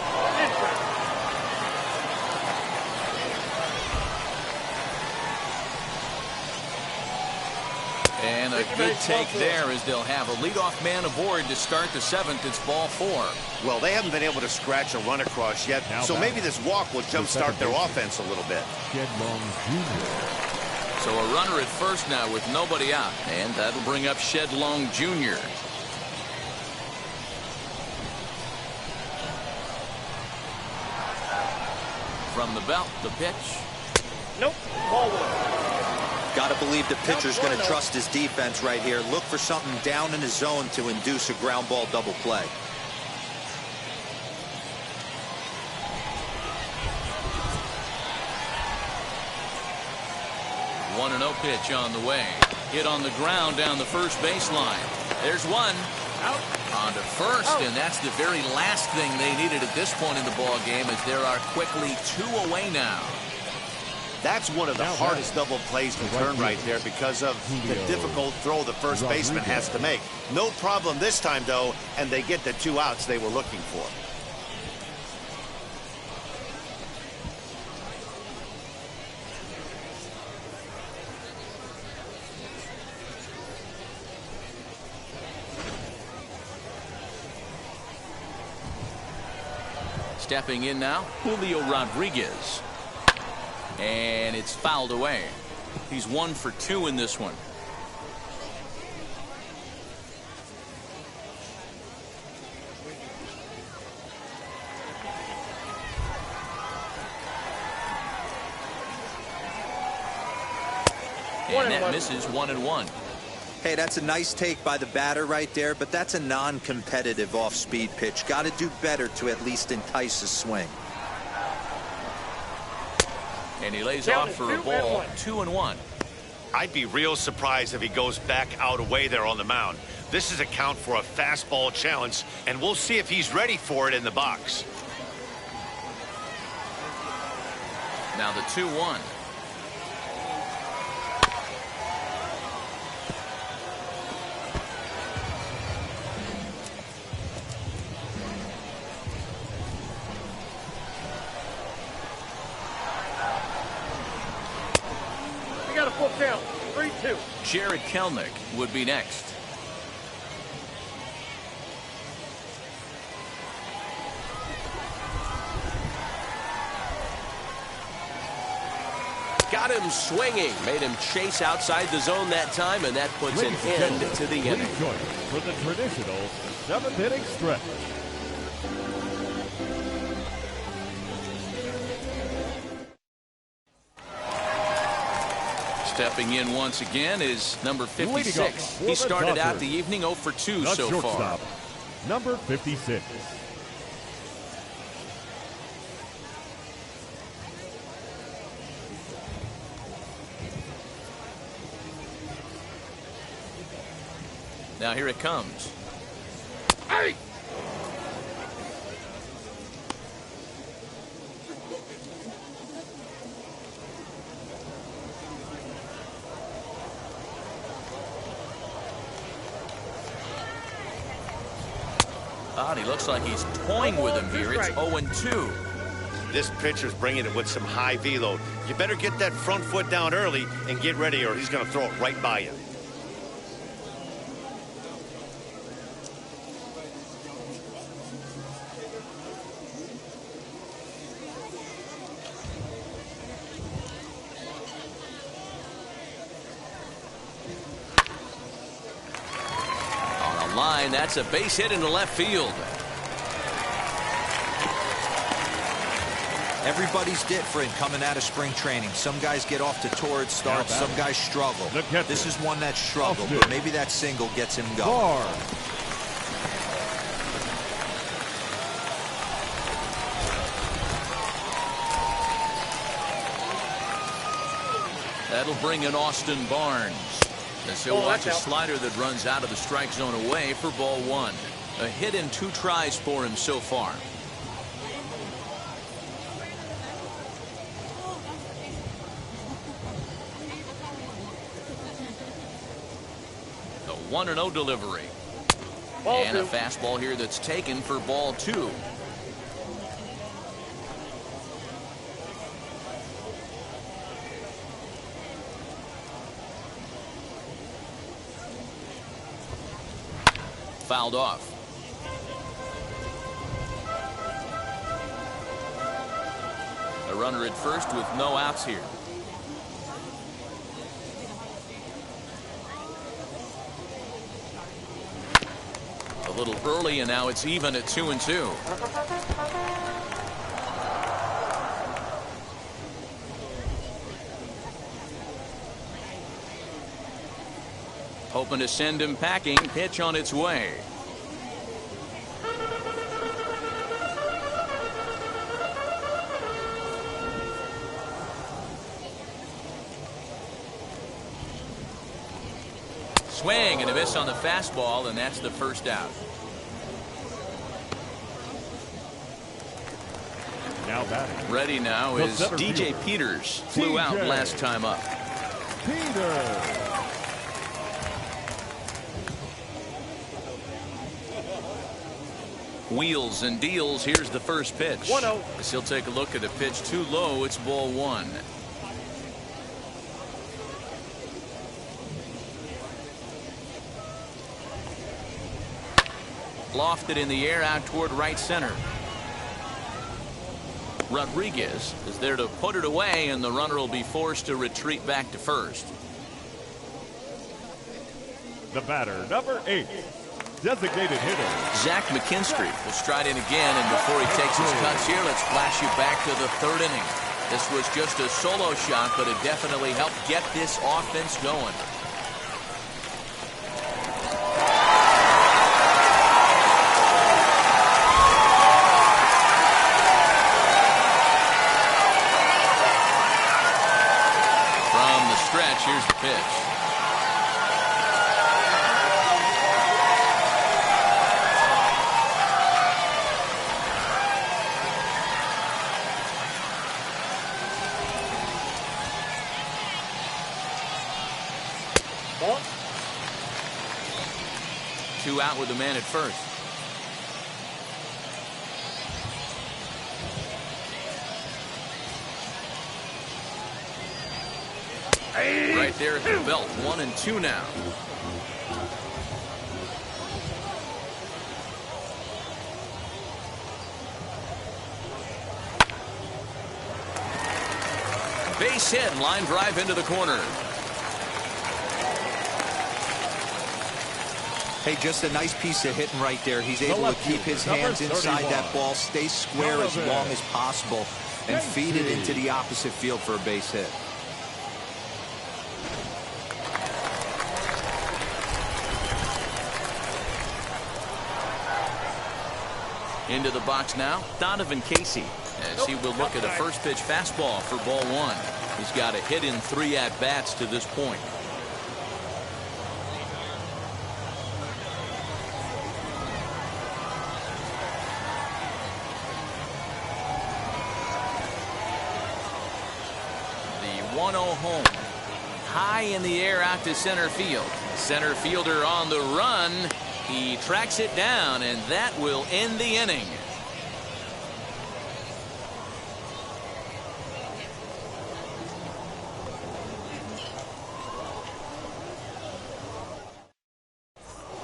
And a good take there as they'll have a leadoff man aboard to start the 7th. It's ball 4. Well, they haven't been able to scratch a run across yet, so maybe this walk will jumpstart their offense a little bit. Shedlong Jr. So a runner at first now with nobody out, and that'll bring up Shedlong Jr. From the belt, the pitch. Nope. Ball one. Got to believe the pitcher's going to trust his defense right here. Look for something down in his zone to induce a ground ball double play. 1-0 pitch on the way. Hit on the ground down the first baseline. There's one. Out. On to first, and that's the very last thing they needed at this point in the ball game, as there are quickly 2 away now. That's one of the hardest double plays to turn right there because of the difficult throw the first baseman has to make. No problem this time, though, and they get the 2 outs they were looking for. Stepping in now, Julio Rodriguez. And it's fouled away. He's 1 for 2 in this one. And that misses 1-1. Hey, that's a nice take by the batter right there, but that's a non-competitive off-speed pitch. Got to do better to at least entice a swing. And he lays off for a ball. 2-1. I'd be real surprised if he goes back out away there on the mound. This is a count for a fastball challenge, and we'll see if he's ready for it in the box. Now the 2-1. Full count. 3-2. Jared Kelnick would be next. Got him swinging. Made him chase outside the zone that time, and that puts an end to the inning. Join us for the traditional 7th inning stretch. Stepping in once again is number 56. He started out the evening 0 for 2 so far. Number 56. Now here it comes. Hey! He looks like he's toying with him here. It's 0-2. This pitcher's bringing it with some high velo. You better get that front foot down early and get ready, or he's going to throw it right by you. Line, that's a base hit into left field. Everybody's different coming out of spring training. Some guys get off to torrid starts, some guys struggle. This is one that struggled, but maybe that single gets him going. That'll bring in Austin Barnes, as he'll watch a slider that runs out of the strike zone away for ball 1. A hit in 2 tries for him so far. The 1-0 delivery. And a fastball here that's taken for ball 2. Fouled off. A runner at first with no outs here. A little early, and now it's even at 2-2. Hoping to send him packing. Pitch on its way. Swing and a miss on the fastball, and that's the first out. Now batting. Ready now The is center DJ fielder. Peters. Flew out DJ. last time up. Peter. Wheels and deals. Here's the first pitch. 1-0. As he'll take a look at the pitch too low. It's ball one. Lofted in the air out toward right center. Rodriguez is there to put it away, and the runner will be forced to retreat back to first. The batter, number 8. Designated hitter. Zach McKinstry will stride in again, and before he takes his cuts here, let's flash you back to the third inning. This was just a solo shot, but it definitely helped get this offense going. From the stretch, here's the pitch. Ball. 2 out with the man at first. Right there at the belt. 1-2 now. Base hit, line drive into the corner. Hey, just a nice piece of hitting right there. He's able to keep his hands inside that ball, stay square as long as possible, and feed it into the opposite field for a base hit. Into the box now, Donovan Casey, as he will look at a first pitch fastball for ball one. He's got a hit in 3 at-bats to this point. The 1-0 home. High in the air out to center field. Center fielder on the run. He tracks it down, and that will end the inning.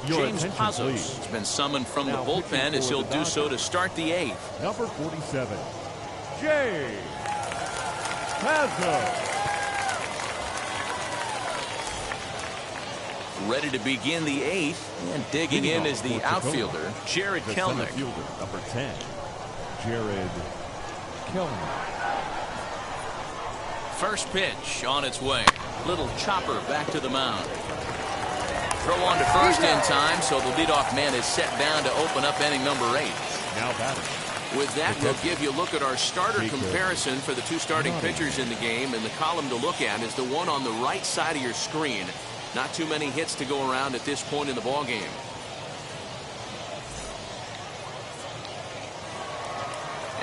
James Pazos has been summoned from the bullpen, as he'll do so to start the 8th. Number 47, James Pazos. Ready to begin the 8th, and digging in is the outfielder, Jared Kelnick. Fielder, number 10, Jared Kelnick. First pitch on its way. Little chopper back to the mound. Throw on to first in time, so the leadoff man is set down to open up inning number 8. Now batting. With that, we'll give you a look at our starter comparison for the 2 starting pitchers in the game, and the column to look at is the one on the right side of your screen. Not too many hits to go around at this point in the ballgame.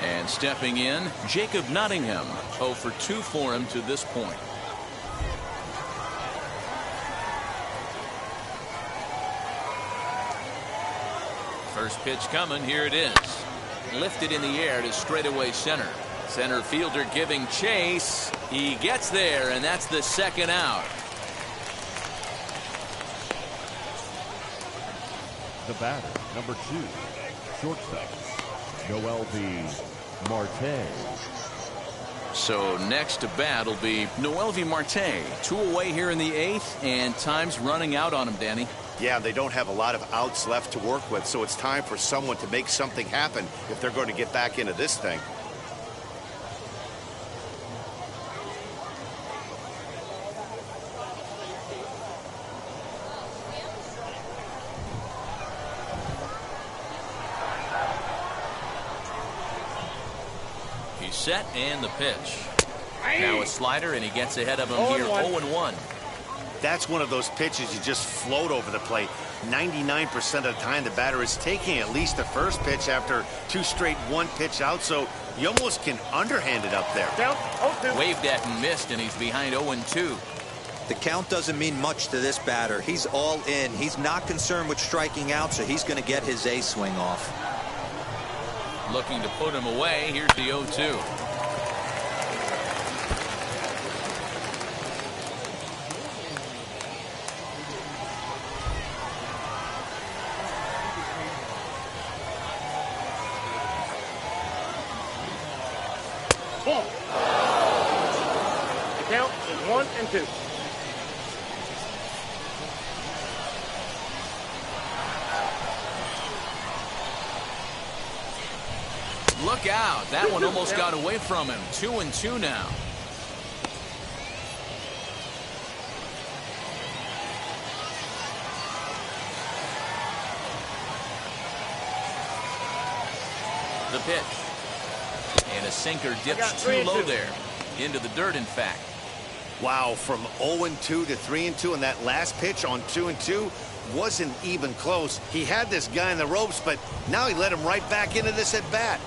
And stepping in, Jacob Nottingham. 0 for 2 for him to this point. First pitch coming. Here it is. Lifted in the air to straightaway center. Center fielder giving chase. He gets there, and that's the second out. The batter, number 2, shortstop, Noel Marte. So next to bat will be Noel Marte. 2 away here in the 8th, and time's running out on him, Danny. Yeah, they don't have a lot of outs left to work with, so it's time for someone to make something happen if they're going to get back into this thing. He's set and the pitch. Now a slider, and he gets ahead of him here 0-1. That's one of those pitches you just float over the plate. 99% of the time the batter is taking at least the first pitch after 2 straight 1-pitch out, so you almost can underhand it up there. Waved at and missed, and he's behind 0-2. The count doesn't mean much to this batter. He's all in. He's not concerned with striking out, so he's going to get his A swing off. Looking to put him away. Here's the 0-2. Ball. The count is 1-2. Look out. That one almost got away from him. 2-2 now. The pitch. And a sinker dips too low there. Into the dirt, in fact. Wow, from 0-2 to 3-2, and that last pitch on 2-2 wasn't even close. He had this guy in the ropes, but now he let him right back into this at bat.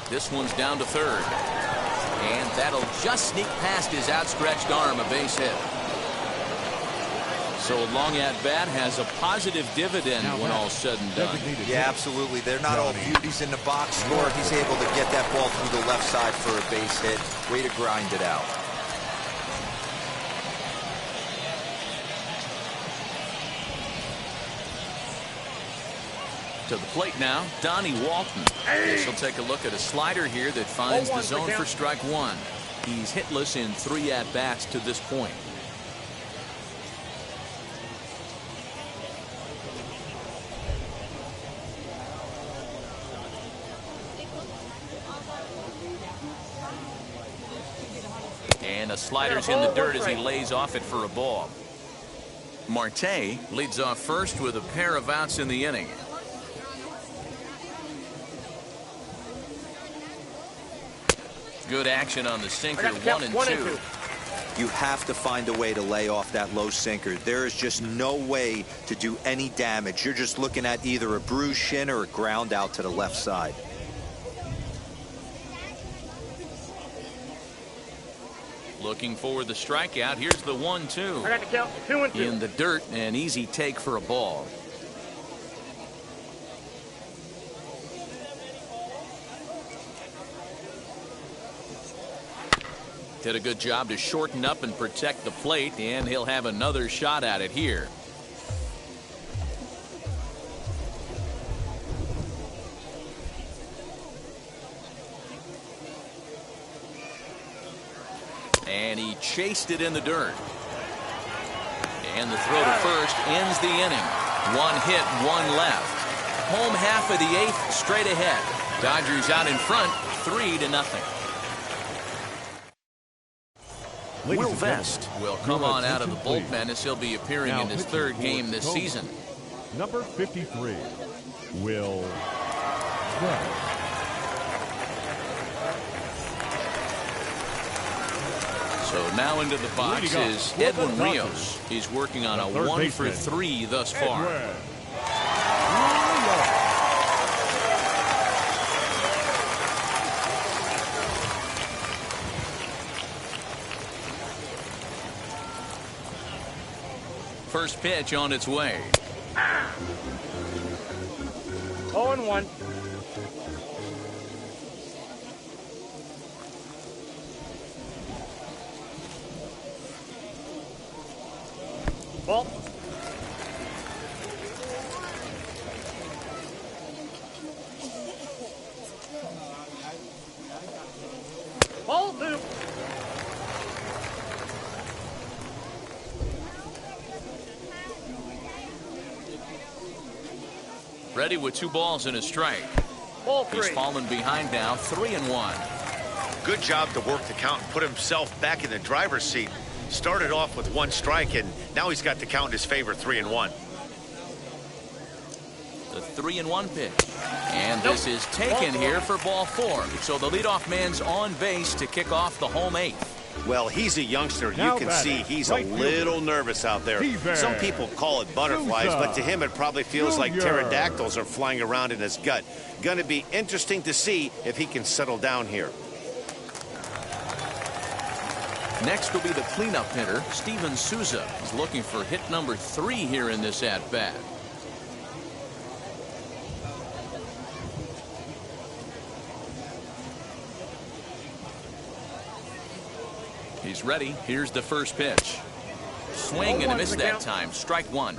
This one's down to third. And that'll just sneak past his outstretched arm, a base hit. So a long at bat has a positive dividend when all's said and done. Yeah, absolutely. They're not all beauties in the box score. He's able to get that ball through the left side for a base hit. Way to grind it out. To the plate now, Donnie Walton. This will take a look at a slider here that finds the zone for strike 1. He's hitless in 3 at-bats to this point. And a slider's in the dirt as he lays off it for a ball. Marte leads off first with a pair of outs in the inning. Good action on the sinker, 1-2. You have to find a way to lay off that low sinker. There is just no way to do any damage. You're just looking at either a bruised shin or a ground out to the left side. Looking for the strikeout. Here's the 1-2. I got the count 2-2. In the dirt, an easy take for a ball. Did a good job to shorten up and protect the plate, and he'll have another shot at it here. And he chased it in the dirt. And the throw to first ends the inning. 1 hit, 1 left. Home half of the 8th, straight ahead. Dodgers out in front, 3-0. Will Vest will come on out of the bullpen as he'll be appearing in his 3rd game this season. Number 53, Will Vest. So now into the box is Edwin Rios. He's working on a 1 for 3 thus far. First pitch on its way. 0-1. Ball. Ball 2. Ready with 2 balls and a strike. Ball 3. He's fallen behind now, 3-1. Good job to work the count and put himself back in the driver's seat. Started off with 1 strike, and now he's got the count in his favor, 3-1. The 3-1 pitch. And this is taken here for ball 4. So the leadoff man's on base to kick off the home 8th. Well, he's a youngster. Now You can batting, see he's right a little nervous out there. Fever. Some people call it butterflies, but to him it probably feels like Junior. pterodactyls are flying around in his gut. Going to be interesting to see if he can settle down here. Next will be the cleanup hitter, Steven Souza. He's looking for hit number 3 here in this at-bat. He's ready. Here's the first pitch. Swing and a miss that time. Strike 1.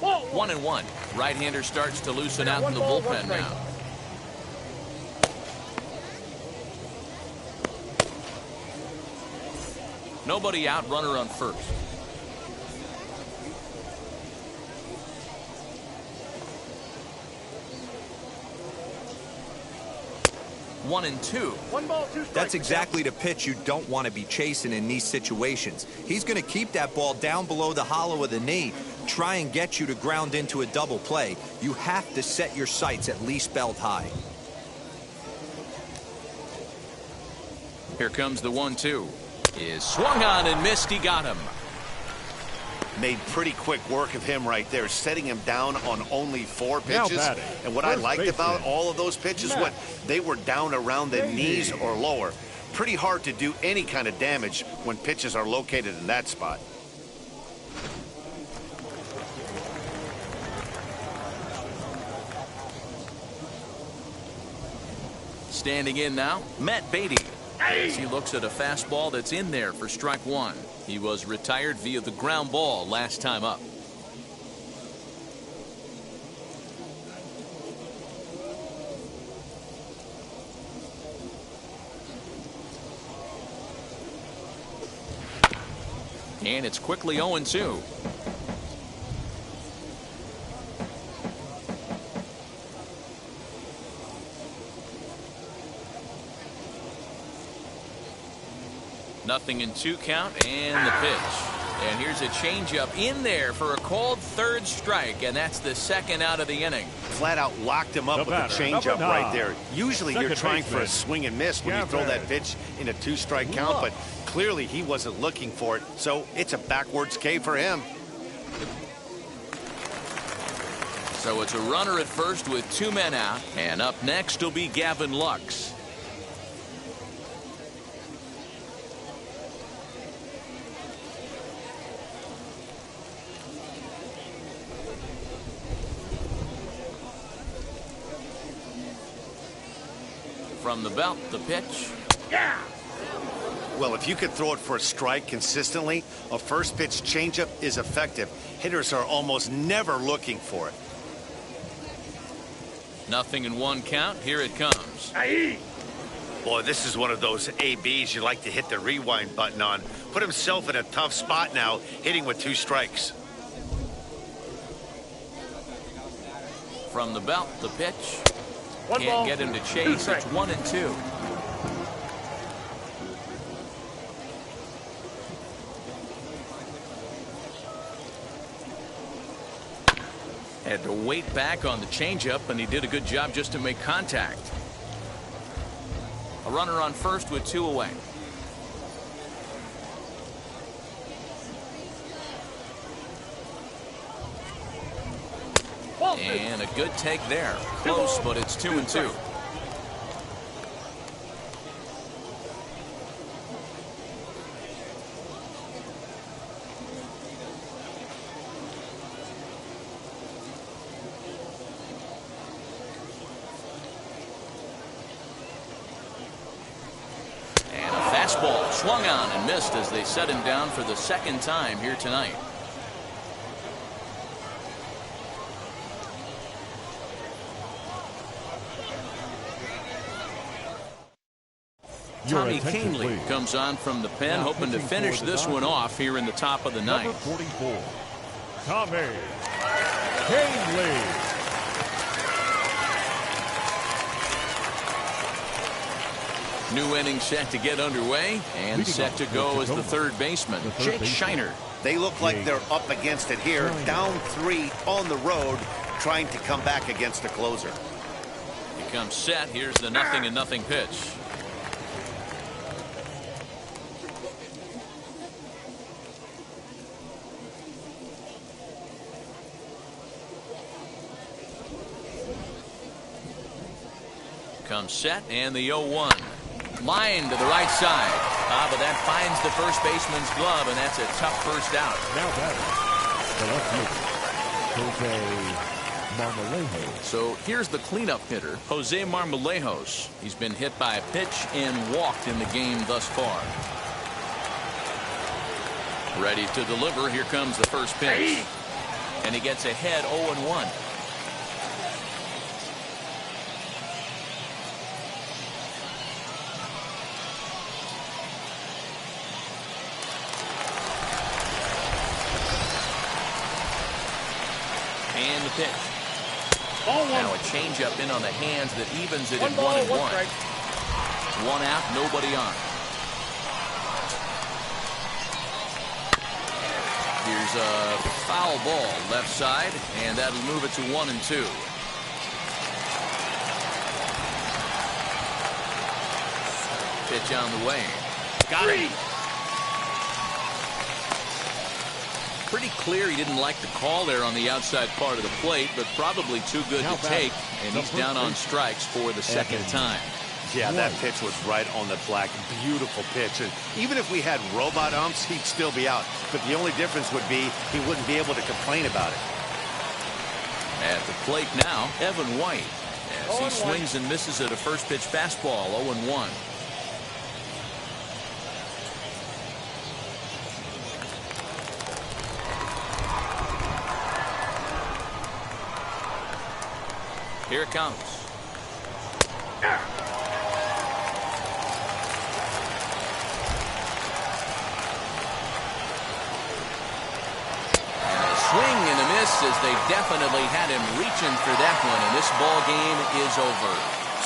Ball 1-1. Right-hander starts to loosen out in the bullpen now. Nobody out, runner on first. One and two. 1 ball, 2 strikes. That's exactly the pitch you don't want to be chasing in these situations. He's going to keep that ball down below the hollow of the knee, try and get you to ground into a double play. You have to set your sights at least belt high. Here comes the 1-2. Is swung on and missed. He got him. Made pretty quick work of him right there, setting him down on only 4 pitches. batting, And what I first liked about baseman. all of those pitches, what they were down around the knees or lower. Pretty hard to do any kind of damage when pitches are located in that spot. Standing in now, Matt Beatty. As he looks at a fastball that's in there for strike 1. He was retired via the ground ball last time up. And it's quickly 0-2. Nothing in 2 count and the pitch. And here's a changeup in there for a called 3rd strike, and that's the 2nd out of the inning. Flat out locked him up The with a batter, changeup number right 9. there. Usually you're Second trying for a baseman. swing and miss when you throw that pitch in a 2-strike count, but clearly he wasn't looking for it, so it's a backwards K for him. So it's a runner at first with 2 men out, and up next will be Gavin Lux. From the belt, the pitch. Yeah. Well, if you could throw it for a strike consistently, a first pitch changeup is effective. Hitters are almost never looking for it. Nothing in 1 count. Here it comes. Aye. Boy, this is one of those ABs you like to hit the rewind button on. Put himself in a tough spot now, hitting with 2 strikes. From the belt, the pitch. 1 Can't ball, get him to 2 chase. strikes. It's 1-2. Had to wait back on the changeup, and he did a good job just to make contact. A runner on first with 2 away. Ball 2. And a good take there. Close, but it's 2-2. And a fastball swung on and missed as they set him down for the 2nd time here tonight. Your Tommy attention, Canley please. comes on from the pen, Now hoping to pitching finish for the this one Dodgers. off here in the top of the Number ninth. 44, Tommy Canley. New inning set to get underway, and Leading set off to for go as the Tacoma, third baseman, the third Jake baseman. Shiner. They look like they're up against it here, Shiner. down 3 on the road, trying to come back against the closer. He comes set. Here's the 0-0 pitch. Comes set, and the 0-1. Line to the right side. But that finds the first baseman's glove, and that's a tough first out. Now batting, the left fielder, Jose Marmolejo. So here's the cleanup hitter, Jose Marmolejos. He's been hit by a pitch and walked in the game thus far. Ready to deliver. Here comes the first pitch. And he gets ahead 0-1. And the pitch. Now a changeup in on the hands that evens it at 1-1. One out, nobody on. Here's a foul ball left side, and that'll move it to 1-2. Pitch on the way. Got it. Pretty clear he didn't like the call there on the outside part of the plate, but probably too good Now to take, and he's down on base. strikes for the second time. Yeah, that pitch was right on the black. Beautiful pitch. And even if we had robot umps, he'd still be out. But the only difference would be he wouldn't be able to complain about it. At the plate now, Evan White, as he swings and misses at a first pitch fastball, 0-1. Here it comes. Swing and a miss, as they definitely had him reaching for that one, and this ball game is over.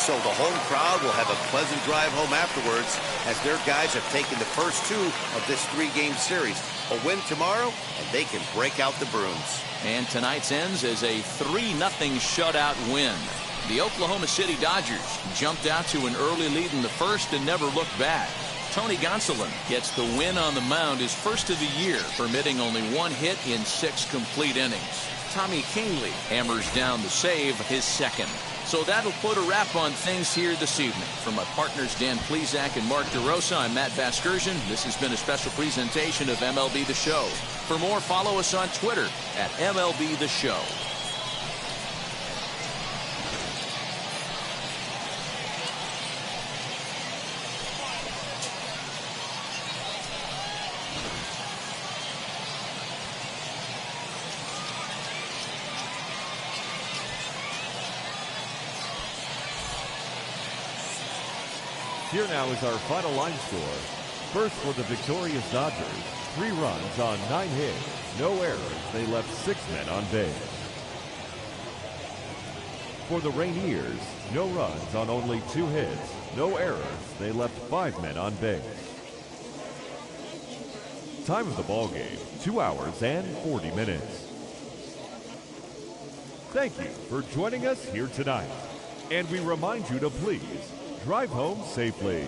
So the home crowd will have a pleasant drive home afterwards, as their guys have taken the first 2 of this 3-game series. A win tomorrow, and they can break out the brooms. And tonight's ends as a 3-0 shutout win. The Oklahoma City Dodgers jumped out to an early lead in the first and never looked back. Tony Gonsolin gets the win on the mound, his first of the year, permitting only 1 hit in 6 complete innings. Tommy Canley hammers down the save, his second. So that'll put a wrap on things here this evening. For my partners Dan Plesac and Mark DeRosa, I'm Matt Vasgersian. This has been a special presentation of MLB The Show. For more, follow us on Twitter at MLB The Show. Here now is our final line score. First for the victorious Dodgers, 3 runs on 9 hits, no errors. They left 6 men on base. For the Rainiers, no runs on only 2 hits, no errors. They left 5 men on base. Time of the ball game, 2 hours and 40 minutes. Thank you for joining us here tonight. And we remind you to please drive home safely.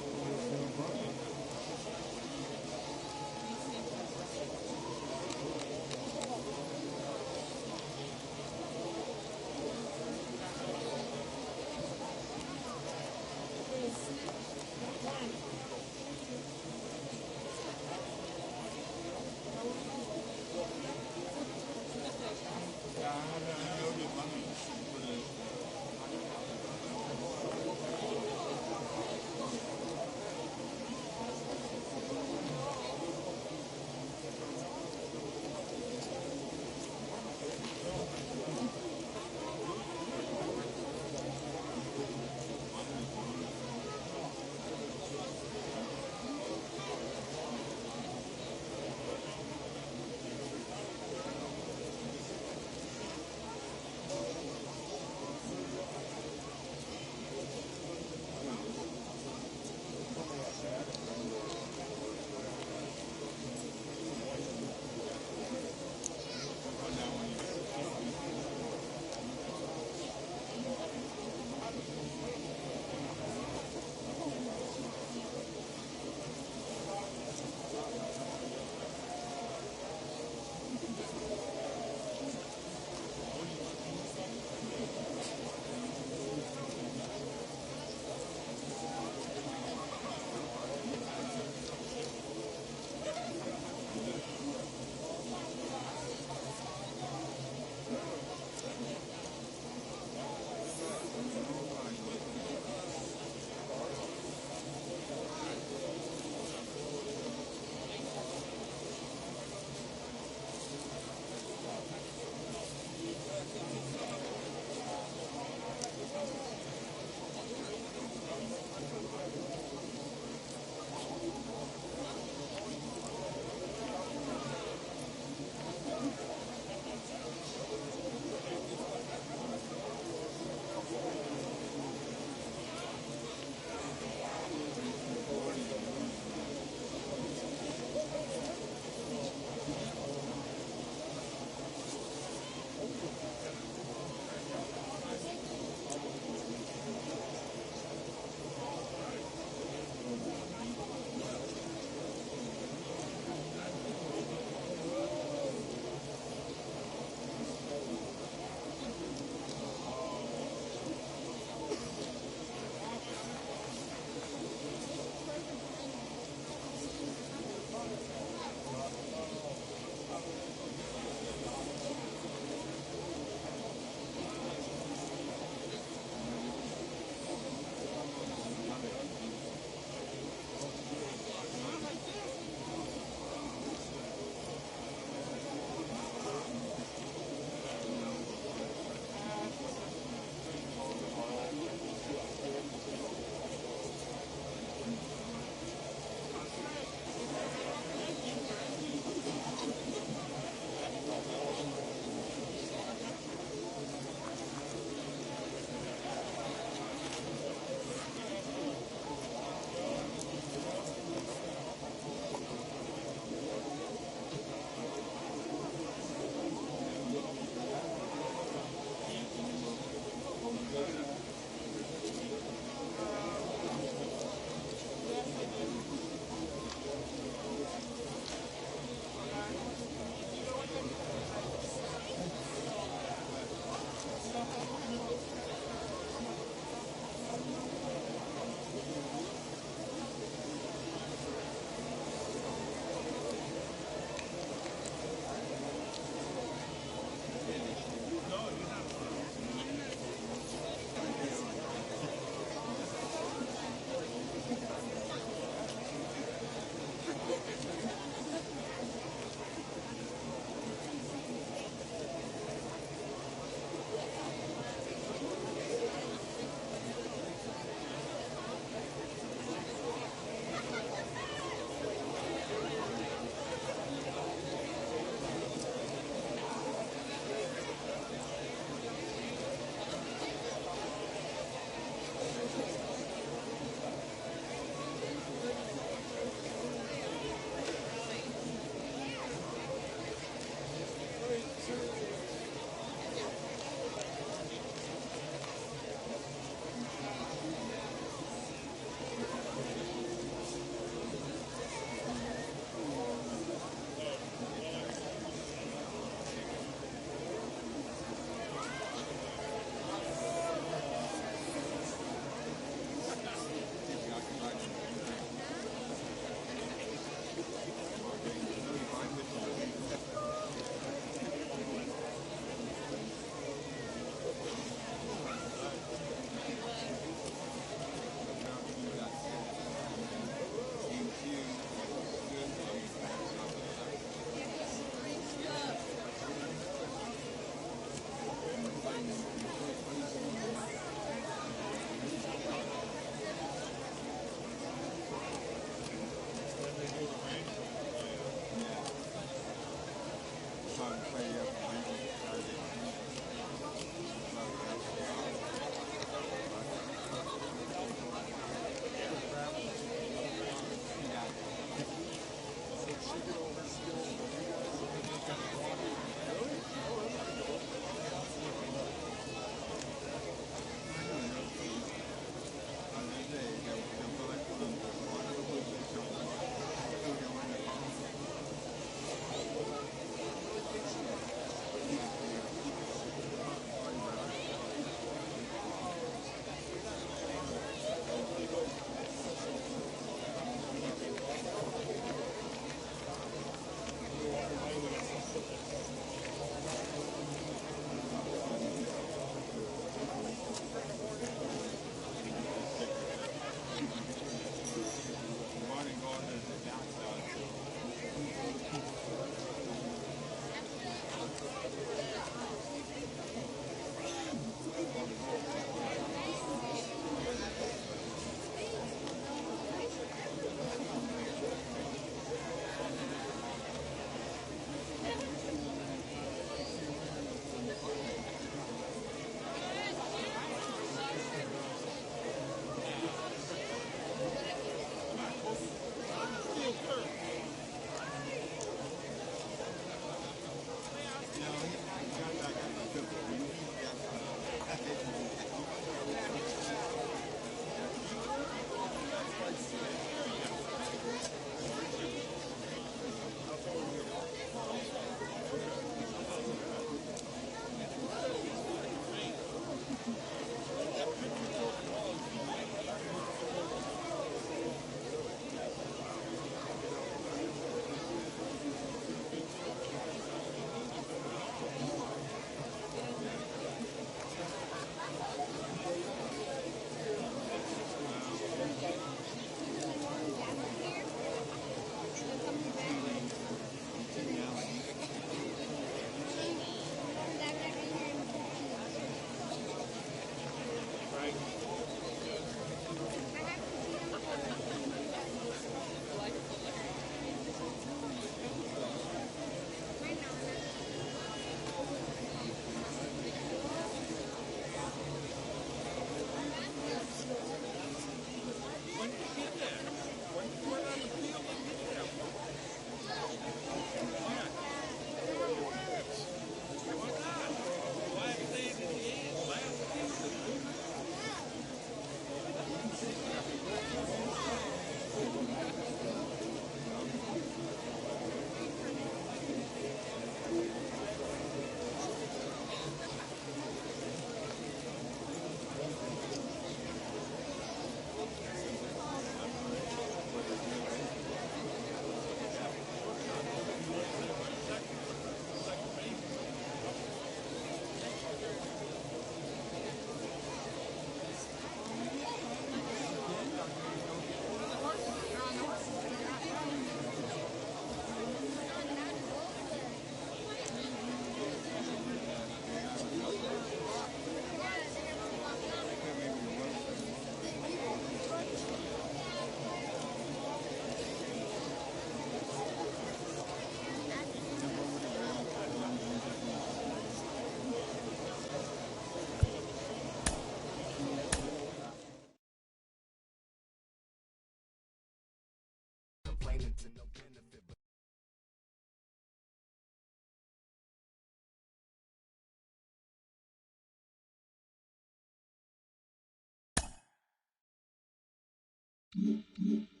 Mm-hmm.